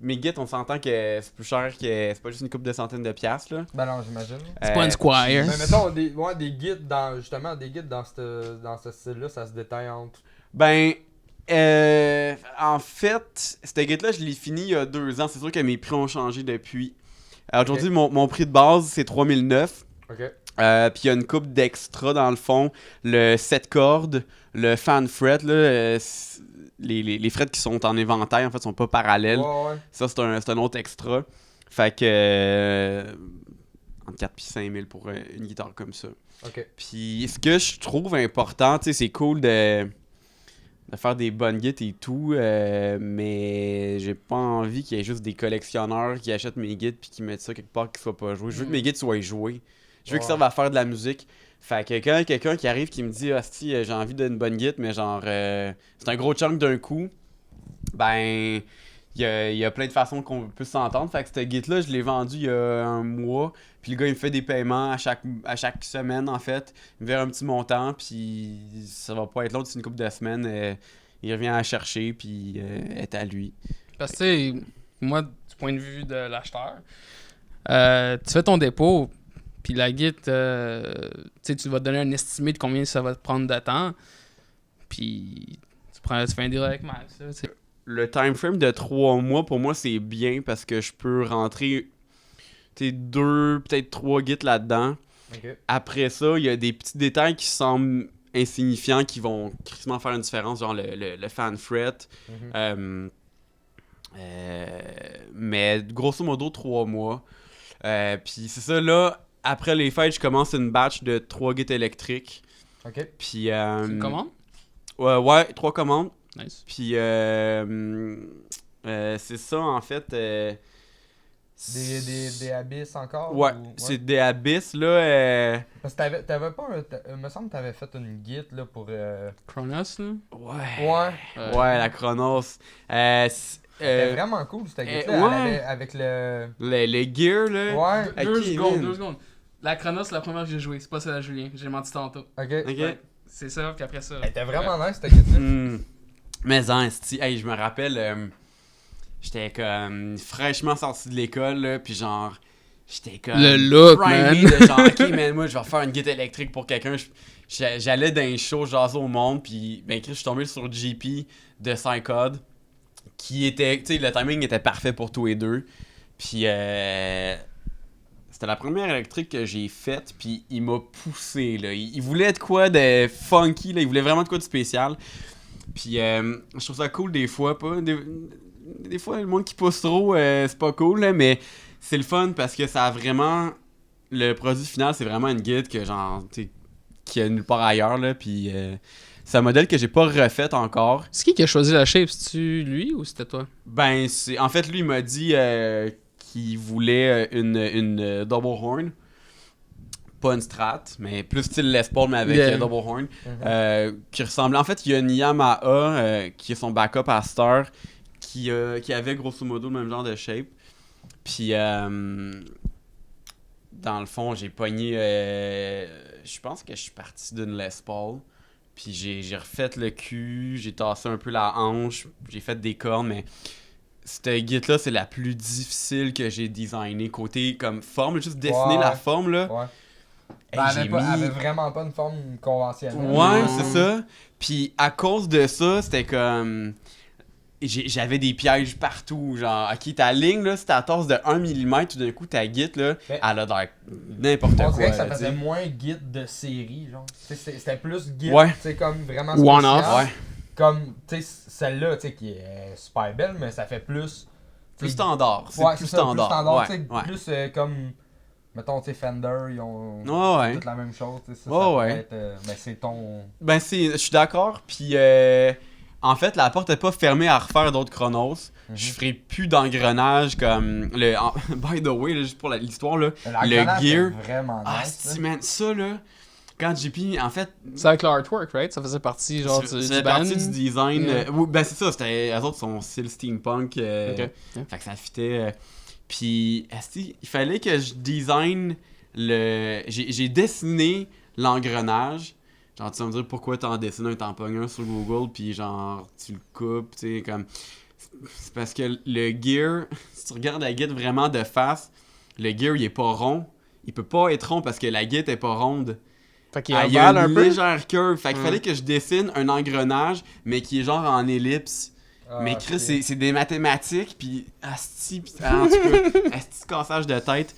mes guides, on s'entend que c'est plus cher que. C'est pas juste une couple de centaines de piastres, là. Ben non, j'imagine. C'est pas une Squire. Mais mettons, des guides dans ce style-là, ça se détaille entre. Ben, en fait, cette guide-là, je l'ai fini il y a 2 ans. C'est sûr que mes prix ont changé depuis. Aujourd'hui, mon prix de base, c'est 3009. Ok. Puis il y a une coupe d'extra dans le fond. Le 7 cordes, le fan fret, là, les frets qui sont en éventail, en fait, sont pas parallèles. Ouais. Ça, c'est un autre extra. Fait que. Entre 4 et 5 000 pour une guitare comme ça. Ok. Puis ce que je trouve important, tu sais, c'est cool de faire des bonnes guides et tout, mais j'ai pas envie qu'il y ait juste des collectionneurs qui achètent mes guides puis qui mettent ça quelque part qui soit pas joué. Je veux que mes guides soient joués. Je veux qu'ils servent à faire de la musique. Fait que quand quelqu'un qui arrive qui me dit « Asti, j'ai envie d'une bonne guide, mais genre, c'est un gros chunk d'un coup », ben, il y a plein de façons qu'on peut s'entendre. Fait que cette guide-là, je l'ai vendue il y a 1 mois. Puis le gars, il me fait des paiements à chaque semaine, en fait. Il me verra un petit montant, puis ça va pas être l'autre, c'est une couple de semaines. Il revient à chercher, puis est à lui. Parce que, tu sais, moi, du point de vue de l'acheteur, tu fais ton dépôt, puis la guide, tu sais, tu vas te donner un estimé de combien ça va te prendre de temps, puis tu fais un deal avec Max. Là, tu sais. Le time frame de 3 mois, pour moi, c'est bien parce que je peux rentrer 2, peut-être 3 guides là-dedans. Ok. Après ça, il y a des petits détails qui semblent insignifiants qui vont crissement faire une différence, genre le fan fret. Mhm. Mais grosso modo, 3 mois. Puis c'est ça, là, après les fêtes, je commence une batch de 3 guides électriques. Ok. Puis. Tu me commandes? Ouais, 3 commandes. Nice. Puis c'est ça, en fait. Des abysses encore Ouais, ou... c'est des abysses, là. Parce que t'avais pas un. Me semble que t'avais fait une guide là pour. Chronos, là? Ouais. Ouais, la Chronos. C'était vraiment cool cette guide là. ouais. Elle avait avec le. Les gears, là. Ouais. Avec 2 Kevin. secondes. La Chronos, la première que j'ai jouée, c'est pas celle à Julien. J'ai menti tantôt. Ok. Ok. Ouais, c'est ça, puis après ça. Elle était vraiment nice cette guide là. Mais hey, je me rappelle, j'étais comme fraîchement sorti de l'école, là, puis genre, j'étais comme Le look, primé man. de genre, ok, man, moi, je vais faire une guitare électrique pour quelqu'un. J'allais dans un show, jaser au monde, puis ben, je suis tombé sur JP de Syncode, qui était, tu sais, le timing était parfait pour tous les deux. Puis, c'était la première électrique que j'ai faite, puis il m'a poussé, là. Il voulait de quoi de funky, là, il voulait vraiment de quoi de spécial. Puis je trouve ça cool des fois, pas des fois le monde qui pousse trop, c'est pas cool, là, mais c'est le fun parce que ça a vraiment, le produit final, c'est vraiment une guide que genre, tu sais, qui a nulle part ailleurs, là, puis c'est un modèle que j'ai pas refait encore. C'est qui a choisi la shape? C'est-tu lui ou c'était toi? Ben, en fait, lui, il m'a dit qu'il voulait une double horn. pas une Strat, mais plus style Les Paul, mais avec Yeah. Double Horn, qui ressemblait... En fait, il y a une Yamaha, qui est son backup à Star, qui avait grosso modo le même genre de shape. Puis, dans le fond, j'ai pogné... je pense que je suis parti d'une Les Paul. Puis j'ai refait le cul, j'ai tassé un peu la hanche, j'ai fait des cornes, mais cette guide-là, c'est la plus difficile que j'ai designé. Côté comme forme, juste dessiner Ouais. la forme, là. Ouais. Hey, Ben, j'ai elle avait vraiment pas une forme conventionnelle. Ouais, c'est ça. Puis à cause de ça, c'était comme... J'avais des pièges partout, genre, ok, ta ligne, là, si t'as tasse de 1 mm, tout d'un coup, ta guide, là, Mais- elle a l'air n'importe On quoi, dirait que ça là, faisait tu sais. moins guide de série, genre. C'était plus guide, Ouais. tu sais, comme vraiment One spécial. off. Ouais. Comme, tu sais, celle-là, tu sais, qui est super belle, mais ça fait plus... Plus standard, c'est Ouais, plus c'est ça, standard. plus standard, Ouais, tu sais, ouais. plus comme... Mettons, tu sais, Fender, ils ont Ouais, ouais. toute la même chose, tu sais, ça, Ouais, ça ouais. peut être... ben, c'est ton... Ben, je suis d'accord, puis en fait, la porte n'est pas fermée à refaire d'autres chronos. Je ferai plus d'engrenage comme by the way, là, juste pour l'histoire, là, L'engrenage le gear. est vraiment Ah, nice, si, man, ça, là, quand j'ai pris, en fait, C'est avec l'artwork, right? Ça faisait partie, genre, du c'est band. partie du design. Yeah. Oui, ben, c'est ça, eux autres sont style steampunk. Ok. Yeah. Fait que ça fitait. Puis, esti, il fallait que je design le. J'ai dessiné l'engrenage. Genre, tu vas me dire pourquoi t'en dessines un tamponneur sur Google, puis genre, tu le coupes, tu sais, comme. C'est parce que le gear, si tu regardes la guide vraiment de face, le gear, il est pas rond. Il peut pas être rond parce que la guide est pas ronde. Fait qu'il Il y a ovale un une peu. légère curve. Fait qu'il Mm. fallait que je dessine un engrenage, mais qui est genre en ellipse. Ah, Mais Chris, ok. c'est des mathématiques, puis asti, pis en tout cas, asti cassage de tête.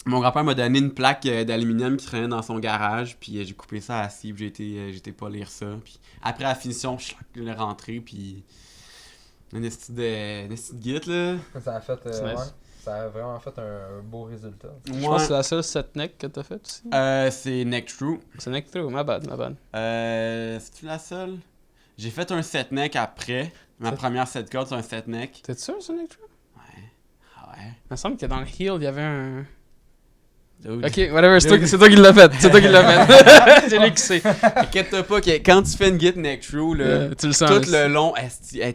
Mon grand-père m'a donné une plaque d'aluminium qui traînait dans son garage, puis j'ai coupé ça à scie, puis j'ai été polir ça. Puis après la finition, je l'ai rentré, puis une esti de git, là. Ça a fait... C'est nice. ouais, ça a vraiment fait un beau résultat. Je pense que c'est la seule set neck que t'as faite aussi. C'est neck true. C'est neck through, ma bad. C'est-tu la seule? J'ai fait un set neck après. Ma première set code, c'est un set neck. T'es sûr, c'est neck through? Ouais. Ah ouais. Il me semble que dans le heel, il y avait un... Dude. Ok, whatever, c'est toi qui l'as fait. C'est toi qui l'as fait. C'est lui qui sait. Inquiète-toi pas que quand tu fais une git neck true, là, Tu le sens. tout le long,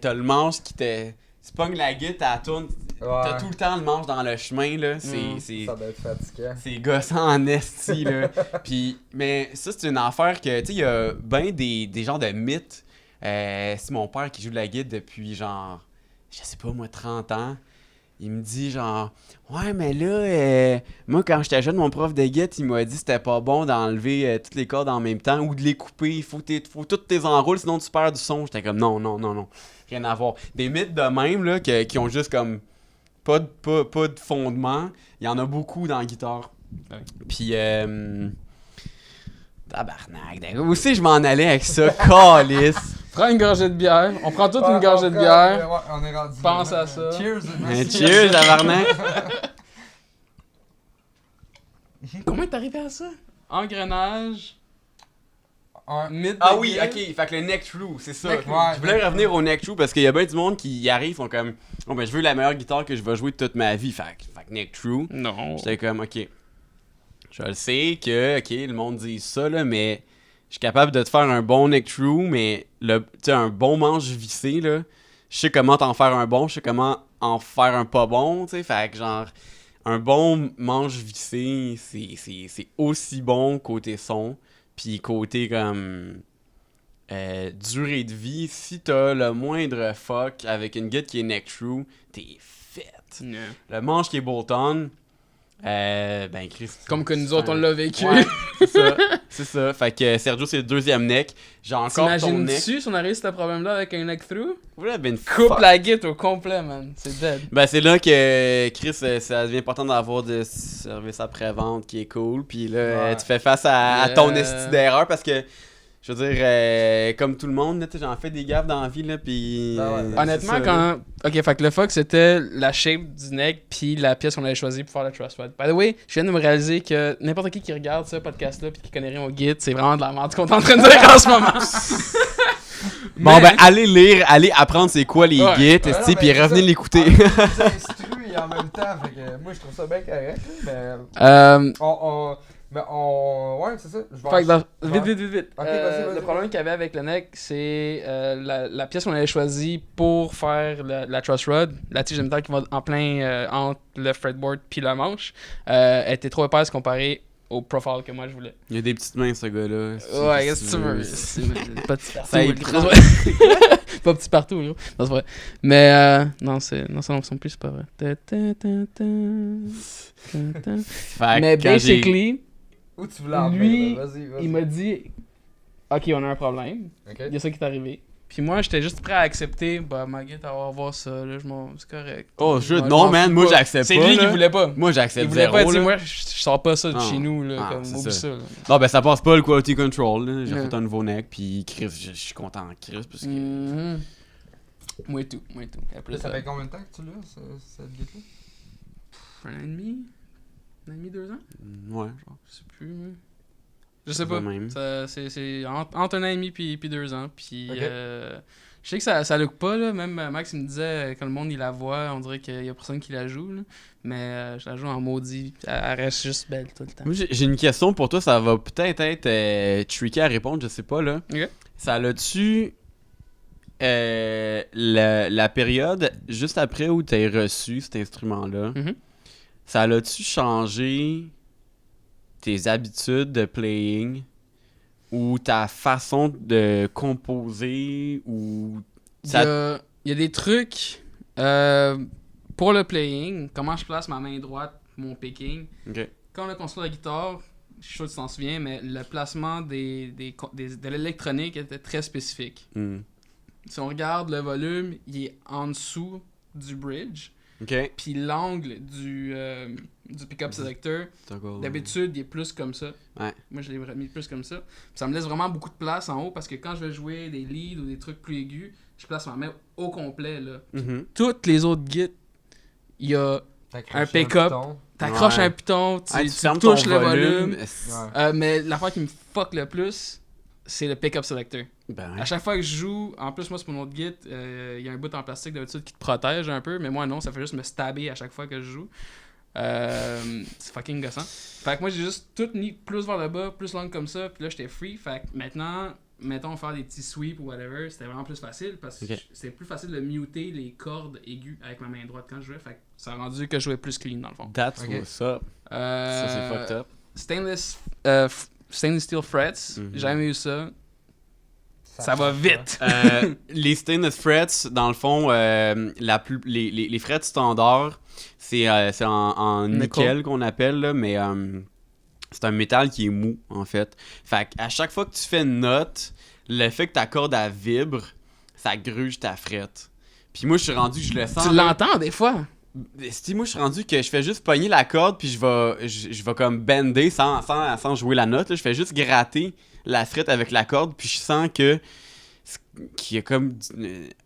t'as le manche qui te. Tu pognes la git, elle tourne. T'as Ouais. tout le temps le manche dans le chemin, là. C'est Ça doit être fatigant. c'est gossant en esti, là. Puis, mais ça, c'est une affaire que, tu sais, il y a ben des genres de mythes. C'est mon père qui joue de la guide depuis, genre, je sais pas, moi, 30 ans. Il me dit, genre, ouais, mais là, moi, quand j'étais jeune, mon prof de guide, il m'a dit que c'était pas bon d'enlever toutes les cordes en même temps ou de les couper. Il faut toutes tes enroules, sinon tu perds du son. J'étais comme, non. Rien à voir. Des mythes de même, là, qui ont juste comme pas de fondement. Il y en a beaucoup dans la guitare. Ouais. Puis, tabarnak. Où c'est que je m'en allais avec ça? Calice. Prends une gorgée de bière. On prend toute Ouais, une gorgée de ouais, bière. ouais, on est rendu Pense là. à ça. Cheers. merci. Cheers, tabarnak. Comment t'es arrivé à ça? Engrenage. Mid Ah de oui, gear. ok, fait que le neck true, c'est ça. Neck true. Je voulais revenir au neck true parce qu'il y a bien du monde qui y arrive, sont comme, oh ben je veux la meilleure guitare que je vais jouer toute ma vie, fait que neck true. Non. J'étais comme, ok, je le sais que, ok, le monde dit ça, là, mais je suis capable de te faire un bon neck true, mais tu sais, un bon manche vissé, là, je sais comment t'en faire un bon, je sais comment en faire un pas bon, tu sais, fait que genre, un bon manche vissé, c'est aussi bon côté son, puis côté comme durée de vie, si t'as le moindre fuck avec une guide qui est neck true, t'es fait. Yeah. Le manche qui est bolt-on, ben Chris. Comme que nous autres, on l'a vécu. Ouais, c'est ça. Fait que Sergio, c'est le deuxième neck. J'ai encore ton neck. T'imagines-tu si on arrive à ce problème-là avec un neck through? Would have been Coupe fuck. la guitare au complet, man. C'est dead. Ben c'est là que Chris, ça devient important d'avoir de service après-vente qui est cool. Puis là, Ouais. tu fais face à ton Yeah. esti d'erreur parce que, je veux dire, comme tout le monde, là, tu sais, j'en fais des gaffes dans la vie, là, puis... Ah ouais. Honnêtement, c'est ça, là. quand. Ok, fait que le fuck, c'était la shape du neck, puis la pièce qu'on avait choisie pour faire le truss rod. By the way, je viens de me réaliser que n'importe qui regarde ce podcast-là, puis qui connaît rien au guide, c'est vraiment de la merde qu'on est en train de dire en ce moment. Bon, Mais- ben, allez lire, allez apprendre c'est quoi les Ouais. gits, Ouais, esti, non, puis mais revenez ça- l'écouter. C'est instru et en même temps, fait que moi je trouve ça bien correct. Mais Euh, on- Mais ouais, c'est ça. Je vais Fait que acheter- vite. Ok, vas-y. Le problème qu'il y avait avec le neck, c'est la pièce qu'on avait choisie pour faire la truss rod, la tige de métal qui va en plein entre le fretboard puis la manche, était trop épaisse comparée au profile que moi je voulais. Il y a des petites mains, ce gars-là. Ouais, qu'est-ce que tu veux? C'est pas petit partout. Ça y gros. prend. Pas petit partout, gros. Non, c'est vrai. Mais non, ça ne ressemble plus, c'est pas vrai. Fait Mais que quand j'ai- basically, Où tu voulais en lui, venir, là? Vas-y. il m'a dit ok, on a un problème. Ok. Il y a ça qui est arrivé. Puis moi, j'étais juste prêt à accepter. Bah, ma guette, on va voir ça. Là, c'est correct. Oh shit, Moi, je non m'en man, fous moi pas. j'accepte pas. C'est lui qui là. voulait pas. Moi Il j'accepte voulait zéro. pas dire, là. moi, je sors pas ça de Ah. chez nous. Là, Ah, comme, c'est oublie ça. ça. Là. Non, ben ça passe pas le quality control. Là. J'ai Ouais. fait un nouveau neck, puis Chris, je suis content en Chris parce que. Mhm. Moi tout. Après Ça fait combien de temps que tu l'as, cette guette-là? Un an et demi? 2 ans? Ouais, Je sais plus. Mais... Je sais pas. De même. C'est entre un an et demi puis 2 ans. Puis Ok. je sais que ça look pas, là. Même Max il me disait quand le monde il la voit, on dirait qu'il y a personne qui la joue. Là. Mais je la joue en maudit. Elle reste juste belle tout le temps. Moi, j'ai une question pour toi, ça va peut-être être tricky à répondre, je sais pas là. Ok. Ça l'a-tu la période juste après où t'as reçu cet instrument-là, Mhm. ça l'a-tu changé tes habitudes de playing ou ta façon de composer ou ça... Il y a des trucs pour le playing, comment je place ma main droite, mon picking. Quand on a construit la guitare, je suis sûr que tu t'en souviens, mais le placement de l'électronique était très spécifique. Hmm. Si on regarde le volume, il est en dessous du bridge, Ok. puis l'angle du pick-up selector, D'accord. d'habitude, il est plus comme ça. Ouais. Moi, je l'ai mis plus comme ça. Puis ça me laisse vraiment beaucoup de place en haut parce que quand je vais jouer des leads ou des trucs plus aigus, je place ma main au complet. Là. Mhm. Toutes les autres gits, il y a T'accroches pick-up. piton. T'accroches Ouais. un piton, tu fermes touches ton le volume. Ouais. Mais l'affaire qui me fuck le plus, c'est le pick-up selector. Ben, À chaque fois que je joue, en plus moi c'est pour mon autre git, il y a un bout en plastique d'habitude qui te protège un peu, mais moi non, ça fait juste me stabber à chaque fois que je joue. C'est fucking gossant. Fait que moi j'ai juste tout mis plus vers le bas, plus long comme ça, puis là j'étais free. Fait que maintenant, mettons faire des petits sweeps ou whatever, c'était vraiment plus facile parce que Ok. c'est plus facile de muter les cordes aiguës avec ma main droite quand je jouais. Fait que ça a rendu que je jouais plus clean dans le fond. that's Ok. what's up. Ça, c'est fucked up. Stainless steel frets, Mhm. j'ai jamais eu ça. Ça va vite. Les stainless frets, dans le fond, les frets standards, c'est en nickel qu'on appelle, là, mais c'est un métal qui est mou, en fait. Fait à chaque fois que tu fais une note, le fait que ta corde elle vibre, ça gruge ta frette. Puis moi, je suis rendu que je le sens. Tu là. l'entends des fois. Si moi je suis rendu que je fais juste pogner la corde puis je vais comme bender sans jouer la note là. Je fais juste gratter la frette avec la corde puis je sens qu'il y a comme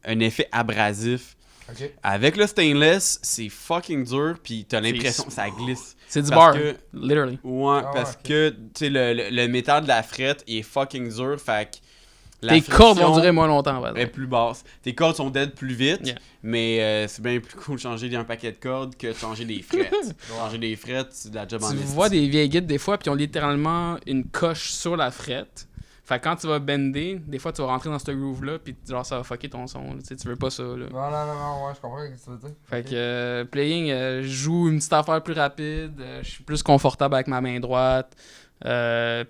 un effet abrasif. Ok. Avec le stainless, c'est fucking dur puis t'as l'impression que ça glisse. C'est du Parce bar, que- literally. Ouais, Ah, parce ok. que tu sais le métal de la frette est fucking dur, fait que la Tes cordes vont friction durer moins longtemps. par est exemple. plus basse. Tes cordes sont dead plus vite, Yeah. mais c'est bien plus cool de changer un paquet de cordes que de changer des frettes. Changer des frettes, c'est de la job en Tu esti. vois des vieilles guides des fois, puis ils ont littéralement une coche sur la frette. Fait que quand tu vas bender, des fois tu vas rentrer dans ce groove-là, puis genre ça va fucker ton son. Là. Tu veux pas ça. Là. Non, ouais, je comprends ce que tu veux dire. Fait que playing, je joue une petite affaire plus rapide, je suis plus confortable avec ma main droite.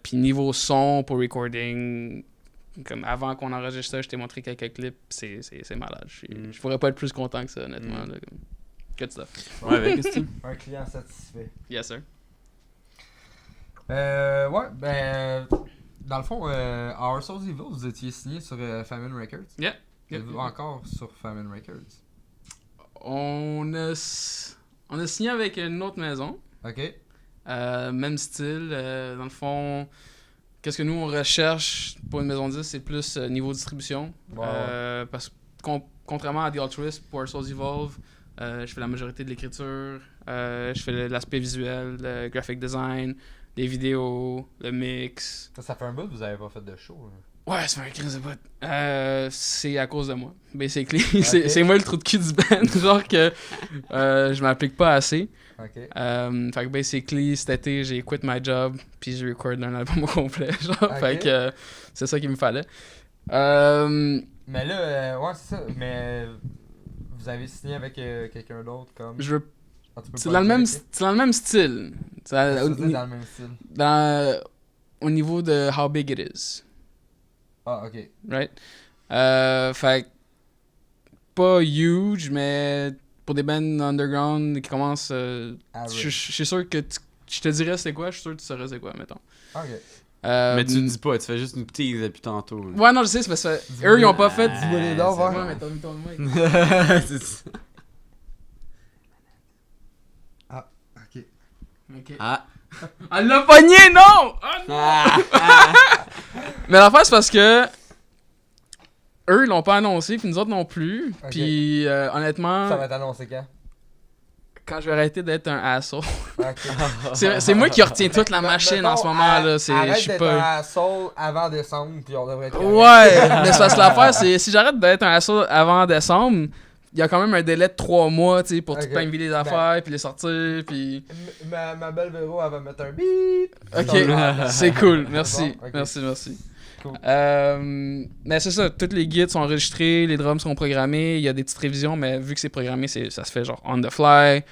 Puis niveau son pour recording, comme avant qu'on enregistre ça, je t'ai montré quelques clips, c'est malade. Je pourrais pas être plus content que ça, honnêtement. Là, comme... Good stuff. Ouais, avec Esti. Un client satisfait. Yes, sir. Ouais, ben. Dans le fond, Our Souls Evil, vous étiez signé sur Famine Records. Yeah. Êtes-vous encore sur Famine Records? On a signé avec une autre maison. Ok. Même style. Dans le fond, qu'est-ce que nous on recherche pour une maison 10, c'est plus niveau distribution. Ouais. Parce que contrairement à The Altruist, pour Our Souls Evolve, je fais la majorité de l'écriture, je fais l'aspect visuel, le graphic design, les vidéos, le mix. Ça fait un bout que vous avez pas fait de show. Ouais, ça fait un crise de bout. C'est à cause de moi, basically. C'est moi le trou de cul du band. Genre que je m'applique pas assez. Ok. Fait que basically, cet été, j'ai quit my job, puis j'ai record un album au complet. Genre, fait que c'est ça qu'il me fallait. Mais là, ouais, c'est ça. Mais vous avez signé avec quelqu'un d'autre comme. Je veux. Ah, tu peux C'est pas dans le dire, même, ok? c'est dans le même style. Qu'est-ce que tu dis dans le même style. Au niveau de how big it is. Ah, ok. Right? Fait que pas huge, mais pour des bands underground qui commencent. Je Average. suis sûr que je te dirais c'est quoi, je suis sûr que tu saurais c'est quoi, mettons. Ok. Mais tu le dis pas, tu fais juste nous tease depuis tantôt. là. Ouais, non, je sais, c'est parce que eux, ils ont pas fait. Dis-moi les dents, c'est voir. bon. Ouais, mais t'as mis ton mic. C'est ça. Ok. Ok. Ah. Elle l'a pogné, non! Ah, Ah. mais l'affaire, c'est parce que. Eux, ils l'ont pas annoncé, puis nous autres non plus. Ok. Puis, honnêtement, Ça va être annoncé quand? quand je vais arrêter d'être un asshole. Ok. C'est moi qui retiens toute la machine en ce moment, là. Je Arrête suis d'être pas. un asshole avant décembre, puis on devrait être correct. Ouais, mais c'est parce que l'affaire, c'est si j'arrête d'être un assaut avant décembre, il y a quand même un délai de 3 mois, tu sais, pour Ok. tout planifier les affaires, puis les sortir, puis... Ma belle Véro, elle va mettre un bip. Ok, c'est cool, merci, Bon, ok. merci. Cool. Mais c'est ça, toutes les guides sont enregistrés, les drums sont programmés, il y a des petites révisions, mais vu que c'est programmé, ça se fait genre on the fly.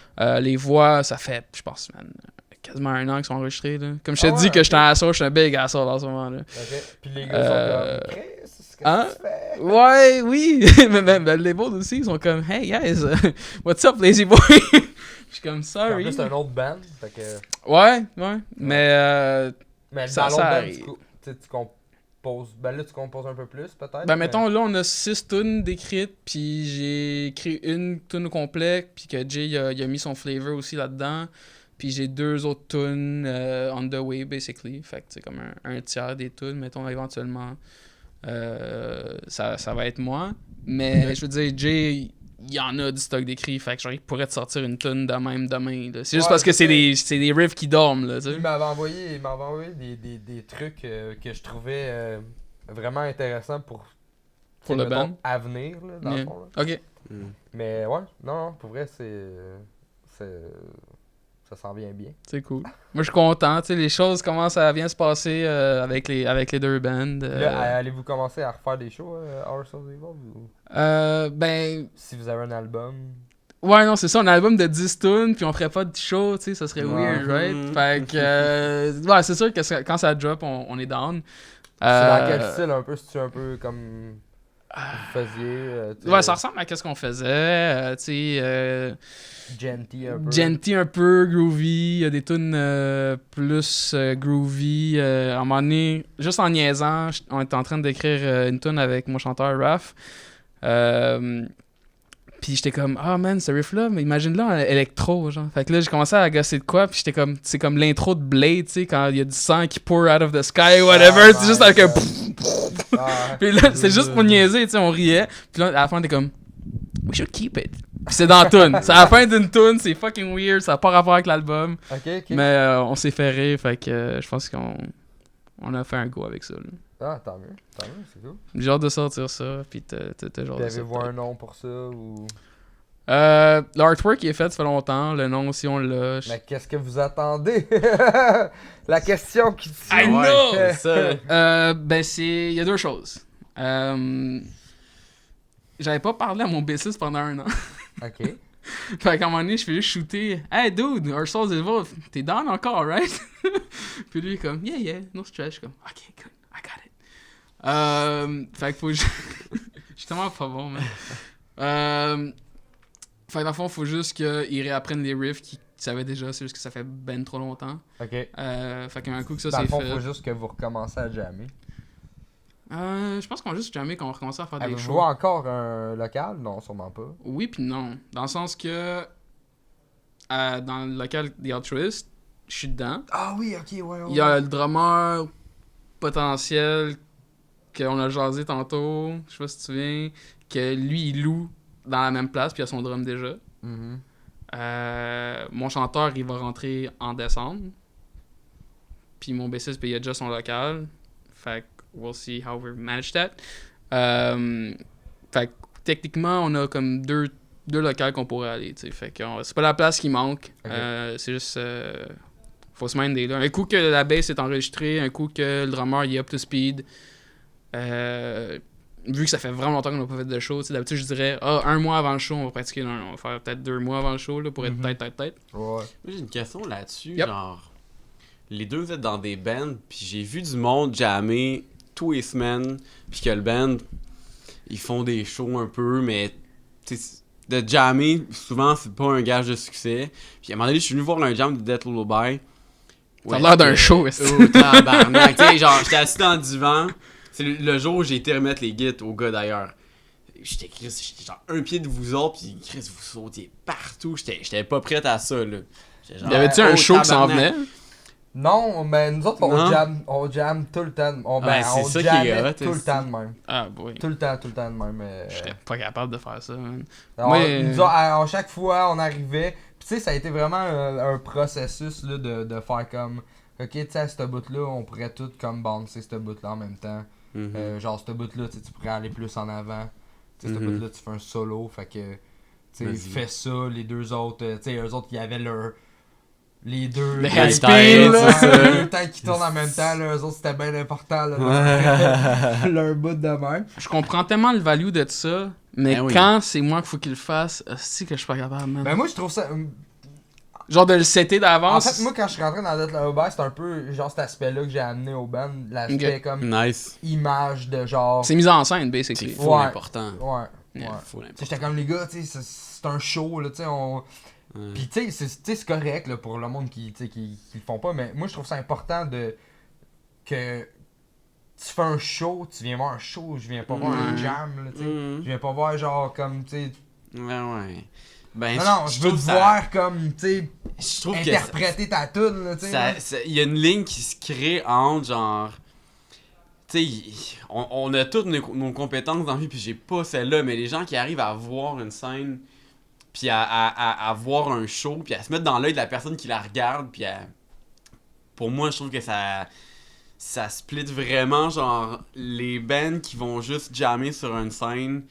Les voix, ça fait, je pense, man, quasiment 1 an qu'ils sont enregistrés, là. Comme je te Ah dis ouais, que ok. j'étais un assaut, je suis un big assaut en ce moment, là. Ok. Puis les gars sont comme. Chris, qu'est-ce que Hein? tu fais? Ouais, oui. mais les boys aussi, ils sont comme, hey guys, what's up, lazy boy? Je suis comme, En sorry. plus, c'est un autre band. Fait que. Ouais. Mais, Mais Ça- dans l'autre ça band, arrive. tu composes. Ben là, tu composes un peu plus, peut-être. ben, mais- mettons, là, on a 6 tunes décrites, puis j'ai écrit une tune au complet, puis que Jay, il a mis son flavor aussi là-dedans. Puis j'ai 2 autres tunes on the way, basically. Fait que c'est comme un tiers des tunes, mettons, éventuellement. Ça va être moi. Mais je veux dire, Jay, il y en a du stock d'écrit, fait que genre, il pourrait te sortir une tune de même demain. Là. C'est juste Ouais, parce que c'est c'est des riffs qui dorment, là, tu sais. Il m'avait envoyé des trucs que je trouvais vraiment intéressants pour Pour le mettons, band. à venir, là, dans le Yeah. fond. Là. Ok, Mm. Mais ouais, non, pour vrai, ça s'en vient bien. c'est cool. Moi, je suis content, tu sais, les choses commencent à bien se passer avec les 2 bands. Là, allez-vous commencer à refaire des shows, Our Souls Evil, ou Ben, si vous avez un album? ouais, non, c'est ça, un album de 10 tunes, puis on ferait pas de show, tu sais, ça serait Ouais. weird, right? Mhm. Fait que, ouais, c'est sûr que quand ça drop, on est down. C'est dans quel Euh, style un peu? C'est-tu un peu comme vous faisiez? Tu sais, Ouais, ça ressemble à ce qu'on faisait, tu sais, Genty un peu. genty un peu, groovy, il y a des tunes plus groovy. À un moment donné, juste en niaisant, on était en train d'écrire une tune avec mon chanteur Raph. Puis j'étais comme, ah man, ce riff-là, mais imagine-là en électro, genre. Fait que là, j'ai commencé à gosser de quoi, puis j'étais comme, c'est comme l'intro de Blade, tu sais, quand il y a du sang qui pour out of the sky, whatever, Oh c'est juste my avec un. God. Ah. Puis là, c'est juste pour niaiser, tu sais, on riait. Puis là, à la fin, t'es comme, we should keep it. Puis c'est dans la tune. C'est à la fin d'une tune, c'est fucking weird, ça n'a pas rapport avec l'album. Ok. Mais on s'est fait rire, fait que je pense qu'on a fait un go avec ça. Là. Ah, tant mieux, c'est cool. J'ai hâte de sortir ça, puis t'as genre Puis de ça. avez-vous un nom pour ça ou. L'artwork il est fait, ça fait longtemps. Le nom aussi, on l'a. Mais qu'est-ce que vous attendez? La question qui tue. I know! Ouais, c'est ça. Ben, il y a 2 choses. J'avais pas parlé à mon bassiste pendant 1 an. Ok. Fait qu'à un moment donné, je fais juste shooter. Hey dude, Our Souls Evolve, t'es down encore, right? Puis lui, il est comme, yeah, no stress. Je suis comme, ok, good, I got it. Fait que faut. Je suis tellement pas bon, man. Fait que dans le fond, faut juste qu'ils réapprennent les riffs qu'ils savaient déjà, c'est juste que ça fait ben trop longtemps. Ok. Fait qu'un coup que ça Dans le c'est fond, fait. faut juste que vous recommencez à jammer. Je pense qu'on va juste jamais quand on recommence à faire des Avez-vous shows. encore un local? Non, sûrement pas. Oui puis non. Dans le sens que dans le local des Altruistes, je suis dedans. Ah oui, ok, ouais. Il y a le drummer potentiel qu'on a jasé tantôt, je sais pas si tu te souviens, que lui il loue dans la même place puis il a son drum déjà. Mhm. Mon chanteur il va rentrer en décembre. Puis mon bassiste puis il a déjà son local. Fait we'll see how we manage that. Fait que techniquement, on a comme deux locales qu'on pourrait aller, tu sais. Fait que c'est pas la place qui manque. Okay. C'est juste... faut se minder là. Un coup que la bass est enregistrée, un coup que le drummer il est up to speed. Vu que ça fait vraiment longtemps qu'on n'a pas fait de show, d'habitude je dirais 1 mois avant le show, on va pratiquer. Non, on va faire peut-être 2 mois avant le show là, pour être tête. Ouais. Moi, j'ai une question là-dessus. Yep. Genre, les deux, vous êtes dans des bands, puis j'ai vu du monde jammer tous les semaines, puis que le band, ils font des shows un peu, mais de jammer, souvent, c'est pas un gage de succès. Puis à un moment donné, je suis venu voir un jam de Death Lullaby. Ça a l'air d'un show, est-ce que... Oh, tabarnak. Tu sais, genre, j'étais assis dans le divan. C'est le jour où j'ai été remettre les guides au gars d'ailleurs. J'étais genre un pied de vous autres, pis Chris, vous sautiez partout. J'étais pas prête à ça, là. Genre, Y avait-tu un show qui s'en venait? Non, mais nous autres, on jam tout le temps. On c'est ça qui est jammait hot, tout le temps de même. Ah, boy. Tout le temps de même. J'étais pas capable de faire ça, man. Nous autres, à chaque fois, on arrivait. Puis tu sais, ça a été vraiment un processus là, de faire comme... Ok, tu sais, à ce bout-là, on pourrait tout comme bouncer ce bout-là en même temps. Genre, ce bout-là, tu pourrais aller plus en avant. Tu sais, ce bout-là, tu fais un solo. Fait que, tu sais, fais ça. Les deux autres, tu sais, eux autres, il y avait les deux. Le headstand, là. c'est ça. Les deux temps qui tournent en même temps, là, eux autres, c'était bien important. Là, leur bout de même. Je comprends tellement le value de ça, mais Ben oui. quand c'est moi qu'il faut qu'il le fasse, c'est que je suis pas capable, man. Ben, moi, je trouve ça. Genre de le setter En d'avance. fait, moi, quand je suis rentré dans Death Lullaby, c'est un peu genre cet aspect-là que j'ai amené au band. L'aspect Ok. comme Nice. image de genre. C'est mis en scène, C'est basically. full Ouais. important. Ouais. Yeah. Ouais. Full Tu sais, important. j'étais comme les gars, tu sais, c'est un show, là, tu sais, Puis tu sais, c'est correct là, pour le monde qui le font pas, mais moi je trouve ça important que tu fais un show, tu viens voir un show, je viens pas voir un jam, là, tu sais. Je viens pas voir genre comme, tu sais... Ouais. Ben, Non, je veux te trouve ça- voir comme, tu sais, Je trouve que interpréter ta tune, là, tu sais. il y a une ligne qui se crée entre genre tu sais on a toutes nos compétences dans la vie puis j'ai pas celle-là mais les gens qui arrivent à voir une scène puis à voir un show puis à se mettre dans l'œil de la personne qui la regarde puis pour moi je trouve que ça split vraiment genre les bands qui vont juste jammer sur une scène.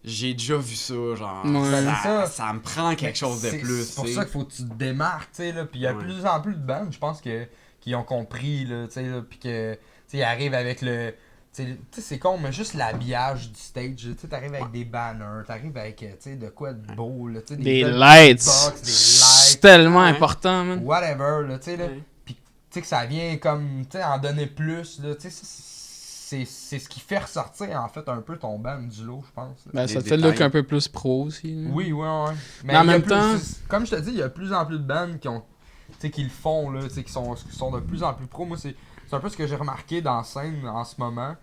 J'ai déjà vu ça, genre. Ouais. Ben, c'est ça. Ça me prend quelque chose de plus. C'est pour tu sais. ça qu'il faut que tu te démarques, tu sais, là. Puis il y a de plus en plus de bandes, je pense, qui ont compris, là, tu sais, là. Puis que, tu sais, ils arrivent avec le... Tu sais, c'est con, mais juste l'habillage du stage, tu sais, t'arrives avec des banners, t'arrives avec, tu sais, de quoi de beau, là, tu sais, Des belles lights. box, des C'est lights, tellement Ouais. important, man. whatever, là, tu sais, là. Ouais. Puis, tu sais, que ça vient comme, tu sais, en donner plus, là, tu sais, c'est ce qui fait ressortir, en fait, un peu ton band du lot, je pense, là. Ben, Des ça te fait le détails. look un peu plus pro aussi. là. Oui, ouais. Mais en il y a même plus- temps- comme je te dis, il y a de plus en plus de bands qui ont, tu sais, qui le font, là, tu sais, qui sont de plus en plus pro. Moi, c'est un peu ce que j'ai remarqué dans la scène en ce moment.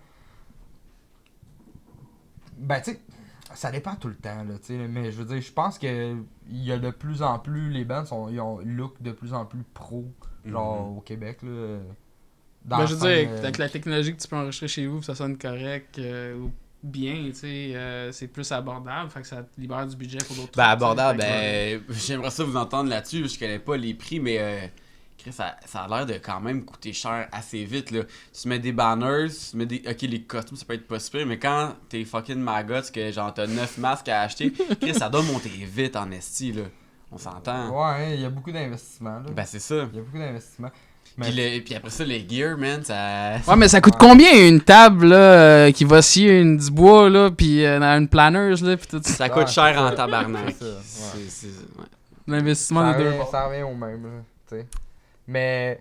Ben, tu sais, ça dépend tout le temps, là, tu sais, mais je veux dire, je pense que il y a de plus en plus, les bands ils ont un look de plus en plus pro, genre, au Québec, là. Dans Ben, la je veux scène, dire, avec la technologie que tu peux enregistrer chez vous, ça sonne correct ou bien, tu sais, c'est plus abordable, fait que ça te libère du budget pour d'autres Ben, trucs, abordable, tu sais, fait que, j'aimerais ça vous entendre là-dessus. Je connais pas les prix, mais Chris, ça a l'air de quand même coûter cher assez vite. Là. Tu mets des banners, tu mets des. Ok, les costumes, ça peut être pas super, mais quand t'es fucking maggots, que genre t'as 9 masques à acheter, Chris, ça doit monter vite en esti, là. On s'entend. Ouais, il y a beaucoup d'investissements, là. Ben, c'est ça. Il y a beaucoup d'investissements. Puis après ça, les gears, man, ça. Ouais, mais ça coûte combien une table là, qui va scier du bois, là, pis une planneuse, là, pis tout ça? Ça coûte Ouais, cher c'est en ça. tabarnak. C'est ça, ouais. Ouais. L'investissement des deux bords. Ça revient au même, là, tu sais. Mais,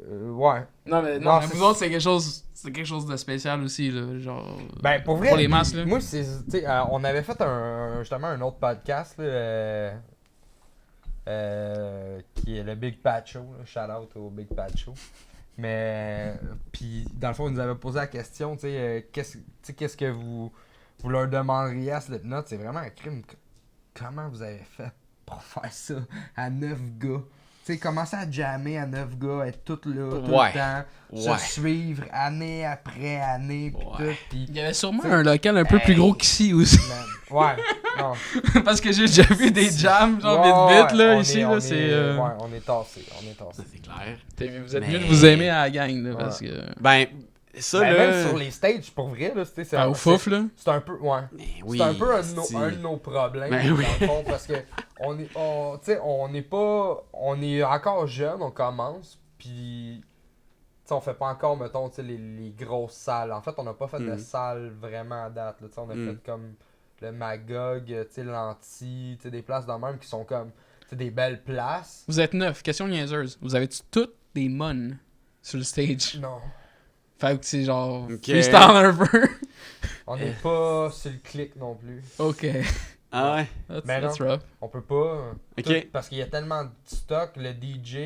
ouais. Non, mais Non, mais c'est- vous autres, c'est quelque chose de spécial aussi, là, genre... Ben, pour vrai, Pour les masses, là. moi, c'est, tu sais, on avait fait justement un autre podcast, là, qui est le Big Pat Show, là, shout out au Big Pat Show. Mais, puis, dans le fond, ils nous avaient posé la question, tu sais, qu'est-ce que vous leur demanderiez à Slipknot? C'est vraiment un crime. Comment vous avez fait pour faire ça à 9 gars? Tu sais, commencer à jammer à 9 gars, être tout là, tout Ouais. le temps, Ouais. se suivre année après année, pis Ouais. tout, pis... Il y avait sûrement T'sais, un local un peu plus gros qu'ici aussi. Ouais, non. Parce que j'ai déjà vu des jams, genre Ouais, vite, là, on ici, est- là, on c'est... est- Ouais, on est tassé, Ça, c'est clair. Vous êtes Mais- mieux de vous aimer à la gang, là, Ouais. parce que... Ben, Ça, Ben, là... même sur les stages, pour vrai, là, c'est Au fouf, là. c'est un peu, ouais. Mais oui, C'est un peu un c'est- de nos problèmes, Ben oui. dans le fond, parce que on n'est pas, on est encore jeune, on commence, puis on fait pas encore, mettons, les grosses salles. En fait, on n'a pas fait de salles vraiment à date, là, on a fait comme le Magog, l'Anti, des places de même qui sont comme, des belles places. Vous êtes 9, question niaiseuse. Vous avez-tu toutes des mon sur le stage? Non. Fait que c'est genre Ok. freestyle un peu. On n'est pas sur le clic non plus. Ok. Ah ouais? Mais That's non. rough. On peut pas. Ok. Tout, parce qu'il y a tellement de stock, le DJ,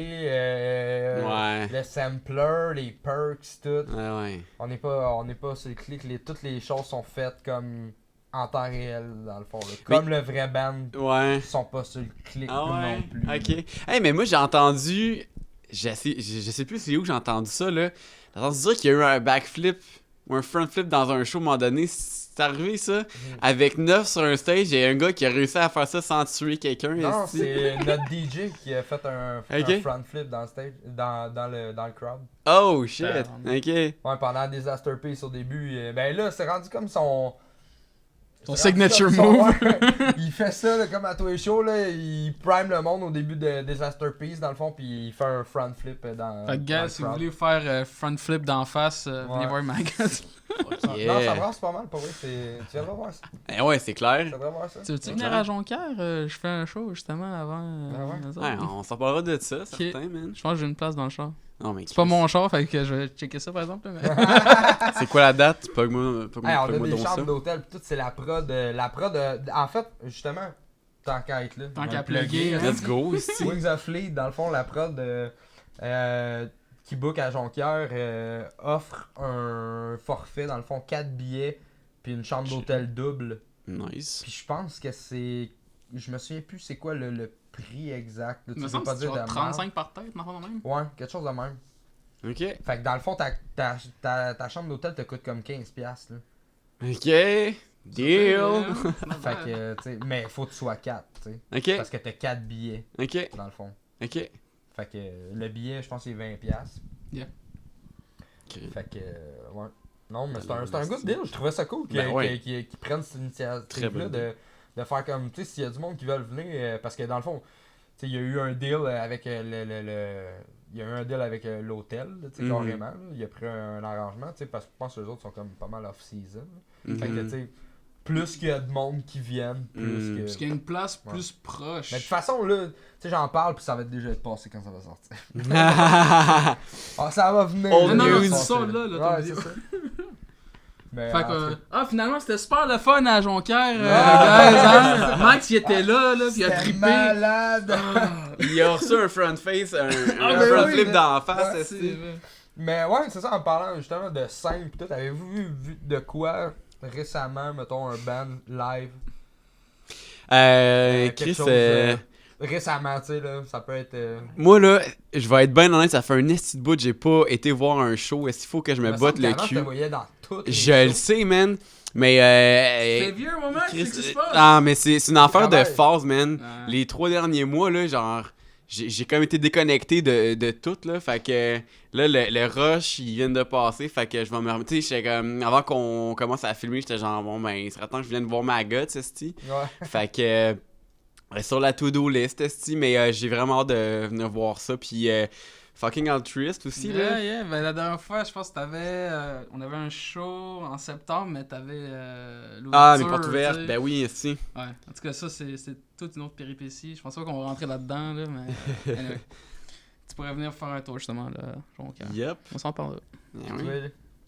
Ouais. le sampler, les perks, tout. Ouais. On n'est pas sur le clic. Toutes les choses sont faites comme en temps réel, dans le fond. Là. Comme le vrai band, Ouais. ils sont pas sur le clic Ah ouais? non plus. Ok. Hey, mais moi, j'ai entendu... Je sais plus c'est où que j'ai entendu ça, là. J'ai entendu dire qu'il y a eu un backflip ou un front flip dans un show à un moment donné. C'est arrivé, ça? Avec 9 sur un stage, il y a un gars qui a réussi à faire ça sans tuer quelqu'un. Non, esti. c'est notre DJ qui a fait un Ok. front flip dans le stage, dans le crowd. Oh, shit. Damn. Ok. Ouais, pendant Disaster Piece au début. Ben là, c'est rendu comme son... Son c'est rendu signature comme son- move. ouais. Il fait ça là, comme à tous les shows, là, il prime le monde au début de Disaster Piece dans le fond, puis il fait un front flip dans. Fait que, dans gars, le si vous crowd. voulez faire front flip d'en face, venez Ouais. voir Maggot. Yeah. Non, ça brasse pas mal pour vrai. Tu viendras voir ça. Eh ouais, c'est clair. Tu viendras voir ça. Tu veux-tu C'est venir clair. à Jonquière? Je fais un show justement avant. Ah ouais? nous autres. Ouais, on s'en parlera de ça, certain, man. Je pense que j'ai une place dans le char. Non, mais C'est pas mon char, fait que je vais checker ça par exemple. Mais... C'est quoi la date? Pas-moi Hey, on a pas-moi des donc ça. chambres d'hôtel, pis tout, c'est la prod. En fait, justement, tant qu'à être là. Tant on va qu'à le plugger, plugger, hein. Let's go, ici. Wings of Fleet, dans le fond, la prod qui book à Jonquière offre un forfait, dans le fond, 4 billets, puis une chambre d'hôtel double. Nice. Puis je pense que c'est. Je me souviens plus c'est quoi le prix exact. Là, Il me tu semble peux que c'est genre de 35 par tête, non, pas même. Ouais, quelque chose de même. Ok. Fait que dans le fond, ta chambre d'hôtel te coûte comme 15$. Là. Ok. Deal. Fait que, tu sais, mais faut que tu sois 4, tu sais. Ok. Parce que t'as 4 billets, Ok. dans le fond. Ok. Fait que le billet, je pense, c'est 20$. Ok. Fait que, ouais. Non, mais c'est Alors, un good deal. Je trouvais ça cool qu'ils Ben ouais. qu'ils prennent cette Très initiative-là bonne de faire comme, tu sais, s'il y a du monde qui veulent venir, parce que dans le fond, tu sais, il y a eu un deal avec il y a eu un deal avec l'hôtel, là, tu sais, Mhm. carrément. Là. Il a pris un arrangement, tu sais, parce que je pense que les autres sont comme pas mal off-season. Fait que, Mhm. tu sais, plus qu'il y a de monde qui viennent, plus Mhm. que... Parce qu'il y a une place Ouais. plus proche. Mais de toute façon, là, tu sais, j'en parle, puis ça va déjà être passé quand ça va sortir. Ah, ça va venir. Old là, non, ça va news. se Ça, passer. là, ton Ouais, vidéo. c'est ça. Mais, Fait en que, tout finalement, c'était super le fun à Jonquière, Ah, guys, hein? Max, il était là, puis il a C'était trippé. malade. Ah, Il a reçu un front face, un ben front oui, flip là. d'en face. Ouais, esti. Mais ouais, c'est ça, en parlant justement de scène pis tout, avez-vous vu de quoi récemment, mettons, un band live? Chris, Quelque chose, récemment, tu sais, là, ça peut être... moi là, je vais être bien honnête, ça fait un esti de bout que j'ai pas été voir un show. Est-ce qu'il faut que je me botte le Je te cul? voyais dans toutes les Je le shows. sais, man. Mais C'est vieux, moment, Chris, qu'est-ce qui se passe? ah, mais c'est une affaire de travail. phase, man. Ouais. Les 3 derniers mois, là, genre, j'ai comme été déconnecté de tout, là. Fait que là, le rush, ils viennent de passer. Fait que je vais me remettre. Tu sais, j'étais comme, avant qu'on commence à filmer, j'étais genre, bon, ben, il serait temps que je vienne voir ma gueule, esti. Ouais. Fait que sur la to-do list, esti. Mais j'ai vraiment hâte de venir voir ça. Puis fucking altruiste aussi, là. Yeah, ben la dernière fois, je pense que t'avais... on avait un show en septembre, mais t'avais Ah, mes l'ouverture, portes ouvertes, tu sais. ben oui, esti. Ouais, en tout cas, ça, c'est toute une autre péripétie. Je pense pas qu'on va rentrer là-dedans, là, mais... anyway. Tu pourrais venir faire un tour, justement, là, Jonquière. Yep. On s'en parlera. Ben oui. Toi,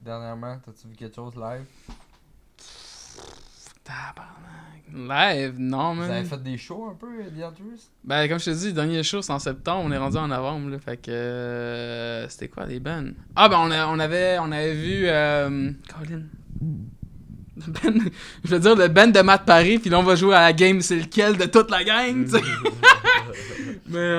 dernièrement, t'as-tu vu quelque chose live? Tabarnak. Live, non, Vous avez man. fait des shows un peu, The Altruist? Ben, comme je te dis, le dernier show, c'est en septembre. On est rendu en novembre, là. Fait que... c'était quoi, les bands? Ah, ben, on avait vu... Colin... Le band... Je veux dire, le band de Matt Paris, puis là, on va jouer à la game c'est lequel de toute la gang, tu sais. Mais,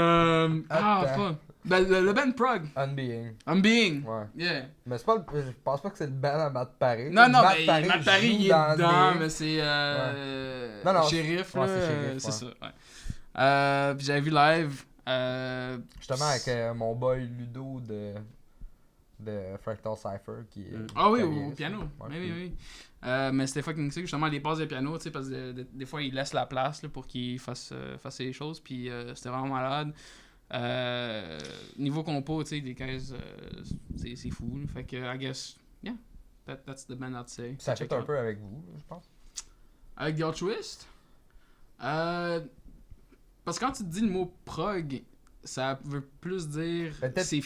ah, Attends. fuck. Ben, le band Prog. Unbeing. Unbeing. Ouais. Yeah. Mais c'est pas je pense pas que c'est le band à Matt Paris. Non, non, Matt mais Matt Paris, joue il est dans dedans, Unbeing. mais c'est Non, non, shérif, ouais, là. c'est shérif, C'est ouais. ça, ouais. Puis j'avais vu live. Justement avec mon boy Ludo de Fractal Cypher qui est. Ah oui, très au bien, piano. ça. Oui, Ouais, oui. Mais c'était fucking sick, justement, les passes de piano, tu sais, parce que des fois, il laisse la place là, pour qu'il fasse les choses, puis c'était vraiment malade. Niveau compo, tu sais, des caisses, c'est fou. Là. Fait que, I guess, yeah, that's the band I'd say. Ça Check fait un out. peu avec vous, je pense. Avec The Altruist? Parce que quand tu te dis le mot prog, ça veut plus dire Peut-être- tu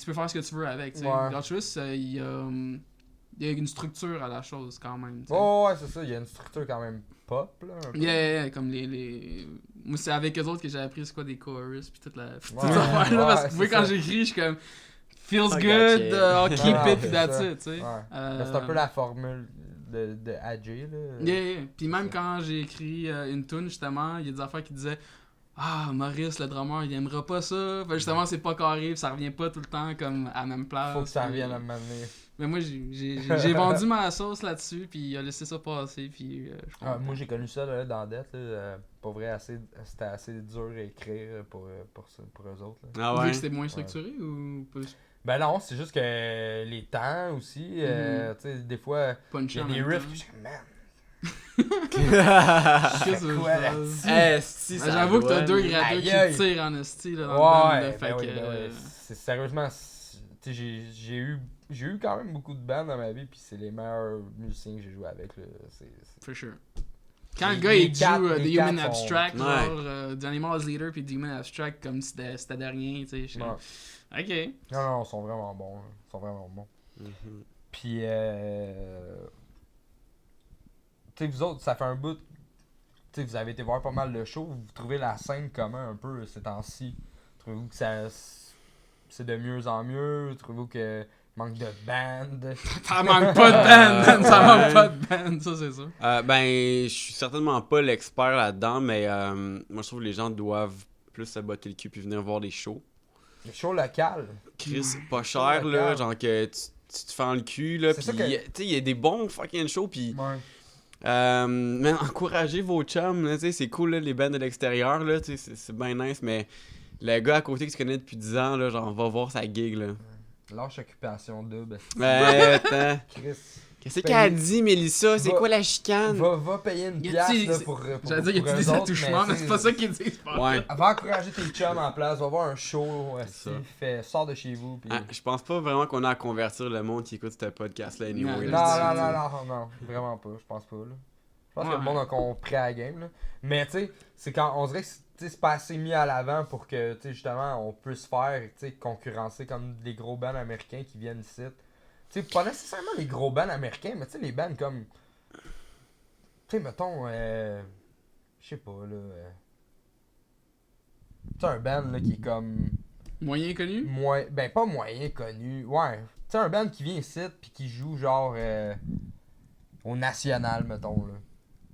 peux faire ce que tu veux avec. Tu sais. Ouais. The Altruist, il y a une structure à la chose quand même. Tu sais. Oh, ouais, c'est ça. Il y a une structure quand même pop, là. Un peu. Yeah, comme les... Moi, c'est avec eux autres que j'ai appris c'est quoi des chorus puis toute la... Toutes Ouais. ces affaires-là, parce que Ouais, moi, c'est quand ça. j'écris, je suis comme... Feels I good, gotcha. I'll keep Ah, it, puis c'est that's ça. it, tu sais. Ouais. Mais c'est un peu la formule de AJ, là. Yeah. Puis même Ça. quand j'ai écrit une tune justement, il y a des affaires qui disaient ah, Maurice, le drummer, il aimera pas ça. Fait que justement, c'est pas carré, puis ça revient pas tout le temps comme à la même place. Faut que ça puis- revienne à m'amener. Mais moi, j'ai vendu ma sauce là-dessus, puis il a laissé ça passer, puis je suis Ah, content. moi, j'ai connu ça là, dans Death. Là, pour vrai, c'était assez dur à écrire pour eux autres. Là. Ah Vu ouais. que c'était moins structuré ou plus Ben non, c'est juste que les temps aussi, tu sais, des fois, il punchy y a en des même riffs temps? que je suis comme, man, Qu'est-ce que c'est je quoi veux là-dessus? faire? Si, Ben, j'avoue que t'as deux gratteux Aïe, qui aïe. tirent en esti là, dans le band, là, Ouais, fait ben oui, que... ben oui. C'est sérieusement, tu sais, j'ai eu quand même beaucoup de bands dans ma vie, puis c'est les meilleurs musiciens que j'ai joué avec, là. For sure. Quand le Les- gars les il quatre- joue les The Human quatre sont- Abstract, Ouais. genre The Animals Leader puis The Human Abstract comme si c'était de rien, tu sais. je suis Ouais. comme, ok. Non, ils sont vraiment bons. Ils sont vraiment bons. Mhm. Puis, tu sais, vous autres, ça fait un bout. Tu sais, vous avez été voir pas mal de shows. Vous trouvez la scène comment un peu ces temps-ci? Trouvez-vous que c'est de mieux en mieux? Trouvez-vous que manque de band? Ça manque pas de band, man, ça manque pas de band, ça c'est ça. Ben, je suis certainement pas l'expert là-dedans, mais moi je trouve que les gens doivent plus se botter le cul puis venir voir des shows. Le show local. Chris, pas cher là, Regarde. genre que tu te fends le cul là, C'est ça puis que- tu sais, il y a des bons fucking shows, puis Ouais. mais encouragez vos chums, là, tu sais, c'est cool là, les bands de l'extérieur, là, tu sais, c'est bien nice, mais le gars à côté que tu connais depuis 10 ans, là, genre, va voir sa gig, là. Lâche occupation double. Attends. Chris. Qu'est-ce qu'elle a dit, Mélissa? C'est Va- quoi la chicane? Va payer une Y pièce a-t-il- là, pour J'allais dire, y pour a-t-il eux des autres, attouchements, mais c'est pas ça qu'ils disent. Ouais. Va encourager tes chums en place, va voir un show, ça. sors de chez vous. Puis... Ah, je pense pas vraiment qu'on a à convertir le monde qui écoute ce podcast-là, anyway. Non, là, Non, vraiment pas, je pense pas. Là. Je pense que Ouais. le monde a compris à la game. Là. Mais tu sais, c'est quand on dirait que c'est pas assez mis à l'avant pour que justement on puisse faire concurrencer comme des gros bands américains qui viennent ici. Tu sais, pas nécessairement les gros bands américains, mais tu sais, les bands comme. Tu sais, mettons, je sais pas, là. Tu sais, un band là, qui est comme. Moyen connu? Moins, ben pas moyen connu, ouais. Tu sais, un band qui vient ici puis qui joue genre au national, mettons là.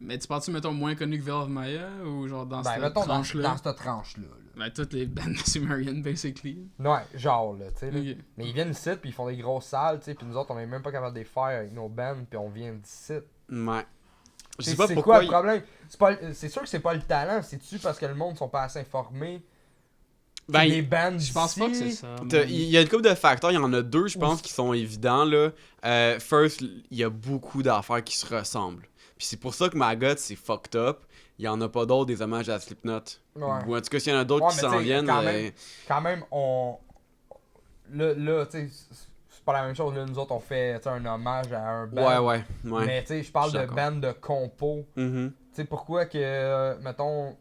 Mais tu parles-tu, mettons, moins connu que Veil of Maya ou genre dans Ben cette mettons tranche-là? dans cette tranche-là. Là. Ben, toutes les bands de Sumerian, basically. Ouais, genre là, tu sais. là. Ok. Mais ils viennent ici puis ils font des grosses salles, tu sais, puis nous autres on est même pas capable de les faire avec nos bands puis on vient d'ici. Ouais. Je C'est sais pas c'est pourquoi. quoi le problème? C'est sûr que c'est pas le talent, c'est-tu parce que le monde sont pas assez informés? Ben, Les bands Je pense pas que d'ici, c'est ça. Il y a une couple de facteurs, il y en a deux, je pense, qui sont évidents, là. First, il y a beaucoup d'affaires qui se ressemblent. Puis c'est pour ça que Maggot, c'est fucked up. Il y en a pas d'autres des hommages à Slipknot. Ouais. Ou en tout cas, s'il y en a d'autres Ouais, qui mais s'en t'sais, viennent... quand même, on. Là tu sais, c'est pas la même chose. Là, nous autres, on fait tu sais, un hommage à un band. ouais. Mais tu sais, je parle Je suis de d'accord. band de compo. Mhm. Tu sais, pourquoi que, mettons,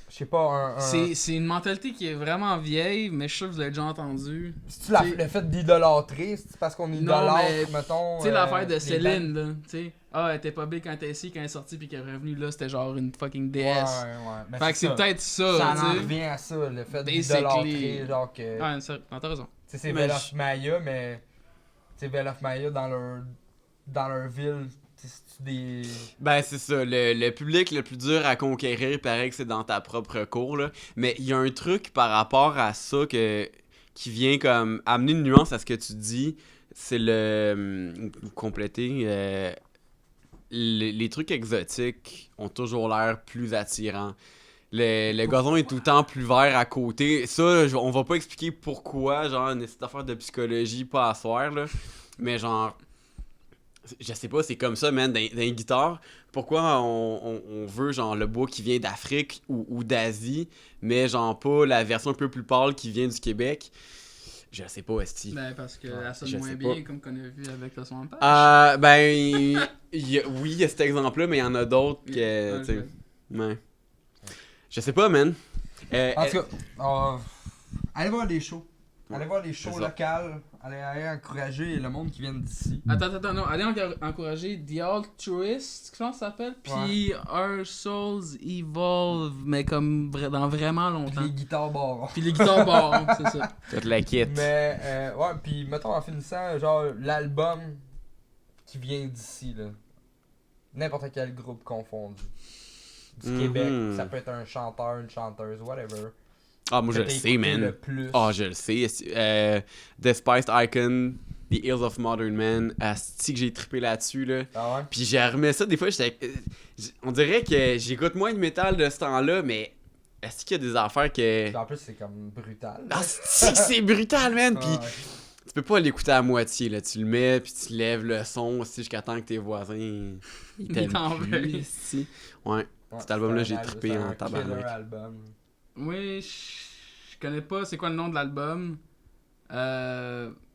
je sais pas, un. C'est une mentalité qui est vraiment vieille, mais je suis sûr que vous l'avez déjà entendu. C'est-tu t'sais- le fait d'idolâtrer? C'est parce qu'on idolâtre, mais, mettons. Tu sais, l'affaire de les Céline, là. Tu sais, elle était pas big quand elle était ici, quand elle est sortie, puis qu'elle est revenue là, c'était genre une fucking bands. déesse. Ouais. Mais Fait que c'est ça. peut-être ça, Ça en tu sais. revient à ça, le fait Basically. d'idolâtrer, genre que. Ouais, ça, non, t'as raison. Tu sais, c'est Mais Veil of Maya, mais. Tu sais, Veil of Maya dans leur ville, tu sais, c'est des. Ben, c'est ça. Le public le plus dur à conquérir, paraît que c'est dans ta propre cour, là. Mais il y a un truc par rapport à ça qui vient comme amener une nuance à ce que tu dis. C'est compléter. Les trucs exotiques ont toujours l'air plus attirants. le gazon est tout le temps plus vert à côté. Ça, on va pas expliquer pourquoi, genre, cette affaire de psychologie pas à soir, là. Mais genre, je sais pas, c'est comme ça, man, dans les guitares. Pourquoi on veut, genre, le bois qui vient d'Afrique ou d'Asie, mais genre pas la version un peu plus pâle qui vient du Québec? Je sais pas, esti. Ben, parce que Ouais, elle sonne je moins sais bien, pas. comme qu'on a vu avec le son de page. Ben, oui, il y a cet exemple-là, mais il y en a d'autres que, Ouais, tu sais, ouais. Je sais pas, man. En tout cas, allez voir les shows. Allez voir les shows c'est ça. locales. Allez encourager le monde qui vient d'ici. Attends, non, allez encourager The Altruist, je pense que ça s'appelle, puis Our Souls Evolve, mais comme dans vraiment longtemps. Les guitares barons. Puis les guitares barons, c'est ça. Toute la kit. Mais, ouais, puis mettons en finissant, genre, l'album qui vient d'ici, là. N'importe quel groupe confondu. Du Québec, ça peut être un chanteur, une chanteuse, whatever. Ah, moi, je Que le t'as sais, écouté man. le plus. Ah, je le sais. Despised Icon, The Hills of Modern Man. Asti que j'ai trippé là-dessus, là. Ah ouais? Puis j'ai remis ça, des fois, on dirait que j'écoute moins de métal de ce temps-là, mais est-ce qu'il y a des affaires que... Puis en plus, c'est comme brutal. Ah, c'est brutal, man! Puis Ah ouais. tu peux pas l'écouter à moitié, là. Tu le mets, puis tu lèves le son aussi jusqu'à temps que tes voisins, ils t'aiment t'en plus, veulent. esti. Ouais. Ouais, Cet album-là, c'est j'ai un trippé c'est en un tabarnak. killer album. Oui, je connais pas c'est quoi le nom de l'album.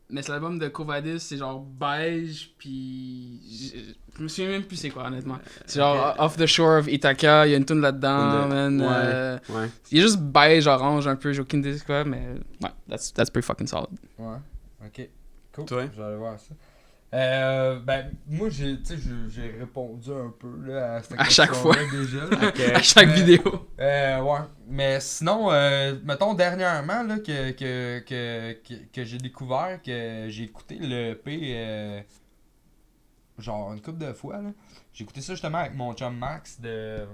Mais c'est l'album de Covadis, c'est genre beige, puis je me souviens même plus c'est quoi, honnêtement. C'est genre Off the Shore of Ithaca, il y a une tune là-dedans, man. Ouais. Il est juste beige, orange, un peu, j'ai aucune idée c'est quoi, mais ouais, that's pretty fucking solid. Ouais. Ok. Cool. Toi? Je vais aller voir ça. Ben, moi, j'ai répondu un peu là, à cette À chaque question-là déjà. À chaque Mais- vidéo. Ouais. Mais sinon, mettons, dernièrement, là, que j'ai découvert, que j'ai écouté le EP, genre une couple de fois, là. J'ai écouté ça justement avec mon chum Max de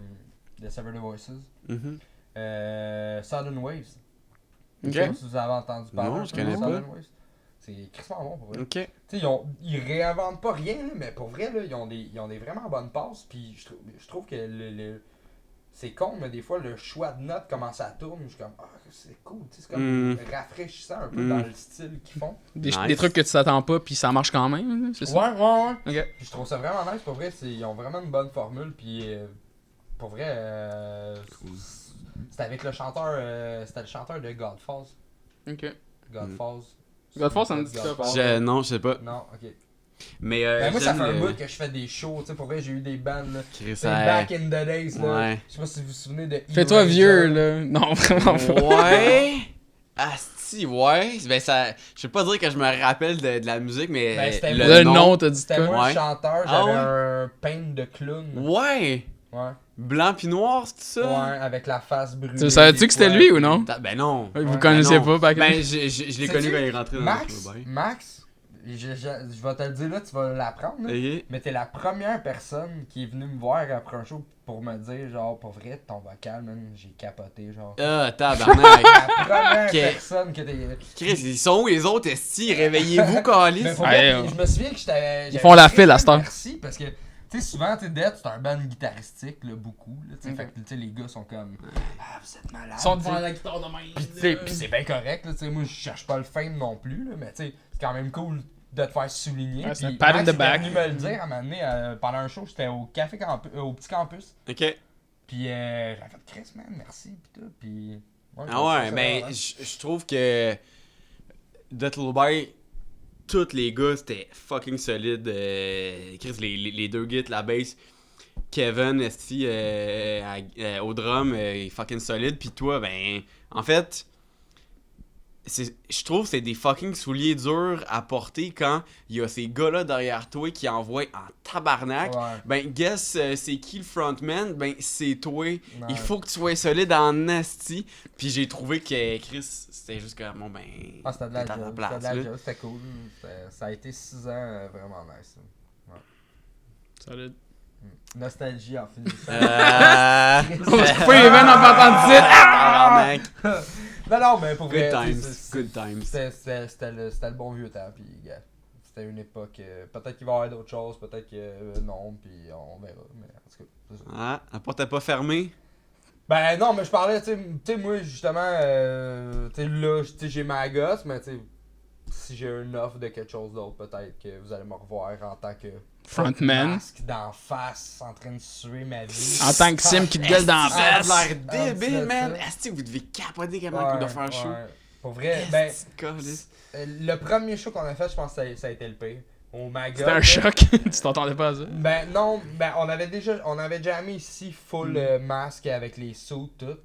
Sever the Voices. Mhm. Southern Waves. Ok. Je sais pas si vous avez entendu parler. Non, un je peu de connais pas. Southern Waves. C'est crissement bon pour vrai. Ok. Tu sais, ils réinventent pas rien, là, mais pour vrai, là, ils ont des vraiment bonnes passes. Puis je trouve que c'est con, mais des fois, le choix de notes, comment ça tourne, je suis comme, ah, c'est cool. Tu sais, c'est comme rafraîchissant un peu dans le style qu'ils font. Des Nice. trucs que tu t'attends pas, puis ça marche quand même, là, c'est ça? Ouais. Ok. Puis je trouve ça vraiment nice. Pour vrai, ils ont vraiment une bonne formule. Puis pour vrai, c'était avec le chanteur, c'était le chanteur de Godfalls. Ok. Godfalls. Godfalls, ça me dit quoi, par Non, je sais pas. Non, ok. Mais Ben moi, ça j'aime fait un le- bout que je fais des shows. Tu sais, pour vrai, j'ai eu des bandes. Là. Chris, C'est back in the days. Là. Ouais. Je sais pas si vous vous souvenez de. Fais-toi Eraser. vieux, là. Non, vraiment pas. Ouais. Asti, ouais. Ben, ça. Je vais pas dire que je me rappelle de la musique, mais. Ben, c'était Le nom, t'as dit C'était quoi? moi Ouais. le chanteur, Ah j'avais ouais? un paint de clown. Ouais. Ouais. Blanc pis noir, c'est ça? Ouais, avec la face brûlée. Tu savais-tu des que c'était fois, lui ou puis- non? Ben non. Vous Ouais. connaissez Ben non. pas, Ben, je l'ai connu Sais-tu, quand il est rentré dans Max, le club. Max, je vais te le dire là, tu vas l'apprendre. là. Ok. Mais t'es la première personne qui est venue me voir après un show pour me dire, genre, pour vrai, ton vocal, man, j'ai capoté, genre. Ah, tabarnak. La première Ok. personne que t'es. Chris, ils sont où les autres, esti? Réveillez-vous, Mais Calis. pour vrai, Ouais, je me souviens que j'étais. font la file à cette heure. Merci, parce que, tu sais, souvent, tu sais, Dead, c'est un band guitaristique, là, beaucoup, là, tu sais, Ok. fait que, tu sais, les gars sont comme, ah, vous êtes malades. Ils sont tu sais. devant la guitare de même. Puis, tu sais, puis c'est bien correct, là, tu sais, moi, je cherche pas le fame non plus, là, mais, tu sais, c'est quand même cool de te faire souligner. Ouais, c'est Puis un pat in Max the était back. venu me le dire à un moment donné, pendant un show, j'étais au Café au Petit Campus, Ok. puis j'avais fait, Chris, man, merci, puis tout, puis... Ah ouais, mais je trouve que Death Lullaby, tous les gars, c'était fucking solide. Chris, les deux gits, la bass. Kevin, esti, au drum, il est fucking solide. Puis toi, ben, en fait, je trouve que c'est des fucking souliers durs à porter quand il y a ces gars-là derrière toi qui envoient en tabarnak. Ouais. Ben, guess, c'est qui le frontman? Ben, c'est toi. Ouais. Il faut que tu sois solide en asti. Puis j'ai trouvé que Chris, c'était juste comme, bon, ben, Ah, c'était de la t'es à ta job, place, c'était de la là. job, c'était cool. Ça a été 6 ans vraiment nice. Là. Solide. Nostalgie en finissant. On va se couper les veines en partant de titre. Tabarnak. Non, mais pour vrai, Good tu sais, times, good times. C'était le bon vieux temps, puis gars, c'était une époque, peut-être qu'il va y avoir d'autres choses, peut-être que non, puis on verra, mais en tout cas, c'est ça. Ah, la porte n'est pas fermée. Ben non, mais je parlais, tu sais, moi, justement, tu sais, là, j'ai ma gosse, mais tu sais, si j'ai une offre de quelque chose d'autre, peut-être que vous allez me revoir en tant que Frontman. masque d'en face, en train de suer ma vie. En tant que Sim qui te gueule dans la Ça a face. l'air débile, Ah, man. c'est Est-ce que vous devez capoter comment il doit faire chaud? Pour vrai, ben, Est-ce que câlisse. le premier show qu'on a fait, je pense que ça a été le pire. Au Magog. C'était un là. choc. Tu t'entendais pas à ça? Ben non, ben on avait jamais ici full masque avec les sauts tout.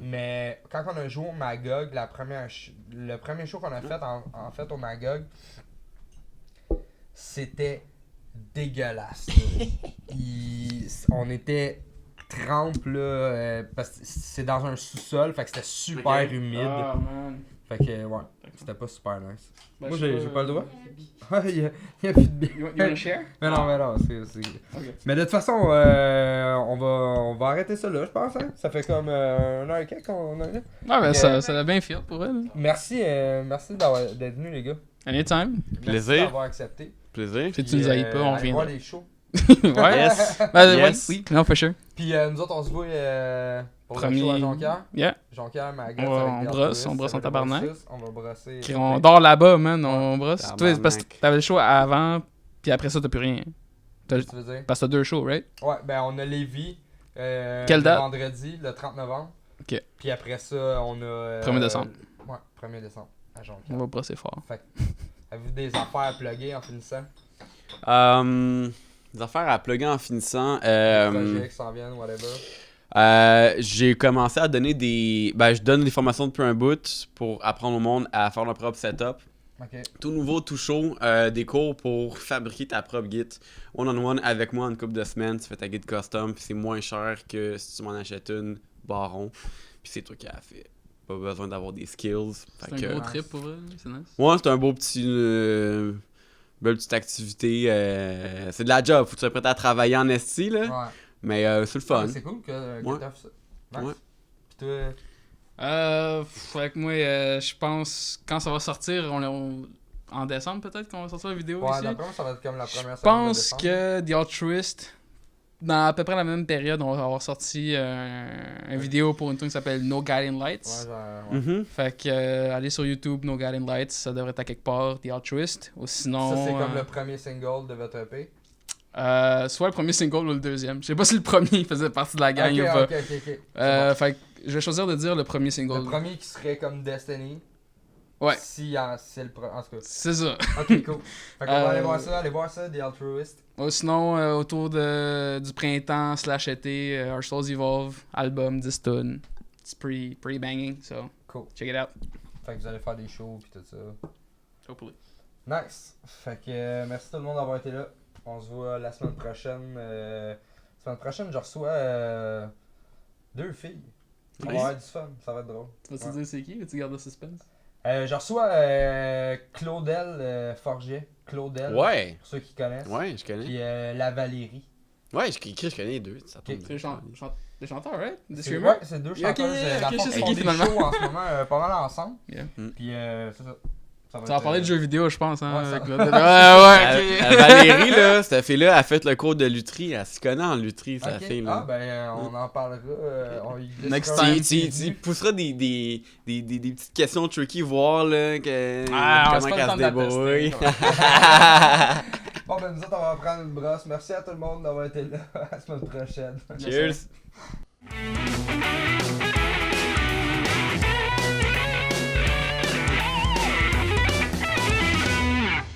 Mais quand on a joué au Magog, le premier show qu'on a fait en fait au Magog, c'était dégueulasse. là. On était trempe là, parce que c'est dans un sous-sol, fait que c'était super Ok. humide. Ah, man. Fait que ouais, c'était pas super nice. Ben, Moi je sais j'ai pas le droit. Il y a plus de bière. You wanna share? Mais non, c'est... Ok. Mais de toute façon, on va arrêter ça là, je pense. Hein? Ça fait comme 1h15 qu'on a là. Ah, ben ça a bien fait pour elle. Merci d'être venus, les gars. Anytime. Plaisir. Merci d'avoir accepté. Plaisir. Si tu nous haïs pas, on allez voir reviendra. les shows. Ouais. Yes. Ben, Yes. oui. Non, for sure. Puis nous autres, on se voit pour le Premier- show à Jonquière. Yeah. Jonquière, ma On brosse en tabarnak. On va brosser. On dort là-bas, man. On brosse. Toi, Tabarnak. c'est parce que t'avais le show avant, puis après ça, t'as plus rien. Qu'est-ce que tu veux dire? Parce que t'as 2 shows, right? Ouais, ben on a Lévis. Quelle date? Le vendredi, le 30 novembre. Ok. Puis après ça, on a. 1er décembre. Ouais, 1er décembre à Jonquière. On va brosser fort. Avez-vous des affaires à plugger en finissant? Des affaires à plugger en finissant. Projets qui s'en viennent, whatever. J'ai commencé à donner des. Ben, je donne des formations depuis un bout pour apprendre au monde à faire leur propre setup. Ok. Tout nouveau, tout chaud, des cours pour fabriquer ta propre git one-on-one avec moi en une couple de semaines. Tu fais ta git custom, puis c'est moins cher que si tu m'en achètes une baron. Puis c'est toi qui as fait. Pas besoin d'avoir des skills. Fait C'est que- un gros trip pour elle, c'est nice. Ouais, c'est un beau petit. Belle petite activité. C'est de la job, faut que tu sois prêt à travailler en esti, là. Ouais. Mais c'est le fun. C'est cool que Ouais. t'as fait ça. Nice. Ouais. Pis toi, Fait que moi, je pense, quand ça va sortir, en décembre peut-être qu'on va sortir la vidéo ouais, ici. d'après moi, ça va être comme la première Je semaine de pense décembre. que The Altruist, dans à peu près la même période, on va avoir sorti une vidéo pour une tune qui s'appelle No Guiding Lights. Ouais, genre, ouais. Mhm. Fait que allez sur YouTube, No Guiding Lights, ça devrait être à quelque part, The Altruist. Ou sinon. Ça, c'est comme le premier single de votre EP. Soit le premier single ou le deuxième. Je sais pas si le premier faisait partie de la gang Ok, ou pas. ok. C'est bon. Fait que je vais choisir de dire le premier single. Le premier qui serait comme Destiny. Ouais. Si c'est le premier. En tout cas. C'est ça. Ok, cool. Fait qu'on va aller voir ça, The Altruist. Ou sinon, autour du printemps / été, Our Souls Evolve, album, 10 tonnes. It's pretty banging, so Cool. check it out. Fait que vous allez faire des shows pis tout ça. Hopefully. Nice. Fait que merci tout le monde d'avoir été là. On se voit la semaine prochaine. Semaine prochaine, je reçois 2 filles. On va Nice. avoir du fun, ça va être drôle. Vas-tu Ouais. dire c'est qui? Vas-tu garder le suspense? Je reçois Claudel Forget. Claudel, Ouais. pour ceux qui connaissent. Ouais, je connais. Puis la Valérie. Ouais, je connais les deux. Ça tombe Ok. C'est des chanteurs, right? Des C'est streamers? c'est 2 Ok, chanteuses. Dans le ok, fond, je sais ils font qui, des finalement. shows en ce moment pas mal ensemble. Yeah. Puis c'est ça. Ça va parler de jeux vidéo, je pense, hein? Ouais, ça- avec le- ouais, ok. Valérie, là, cette fille-là, a fait le cours de lutherie. Elle se connaît en lutherie, sa Ok. fille. Ah Là. ben on en parlera. On y Next glissera un time. petit Tu début. pousseras des petites questions tricky, voir là, Ah, c'est comment pas le elle temps se de la débrouille. tester. Bon ben nous autres on va prendre une brosse. Merci à tout le monde d'avoir été là. À la semaine prochaine. Cheers!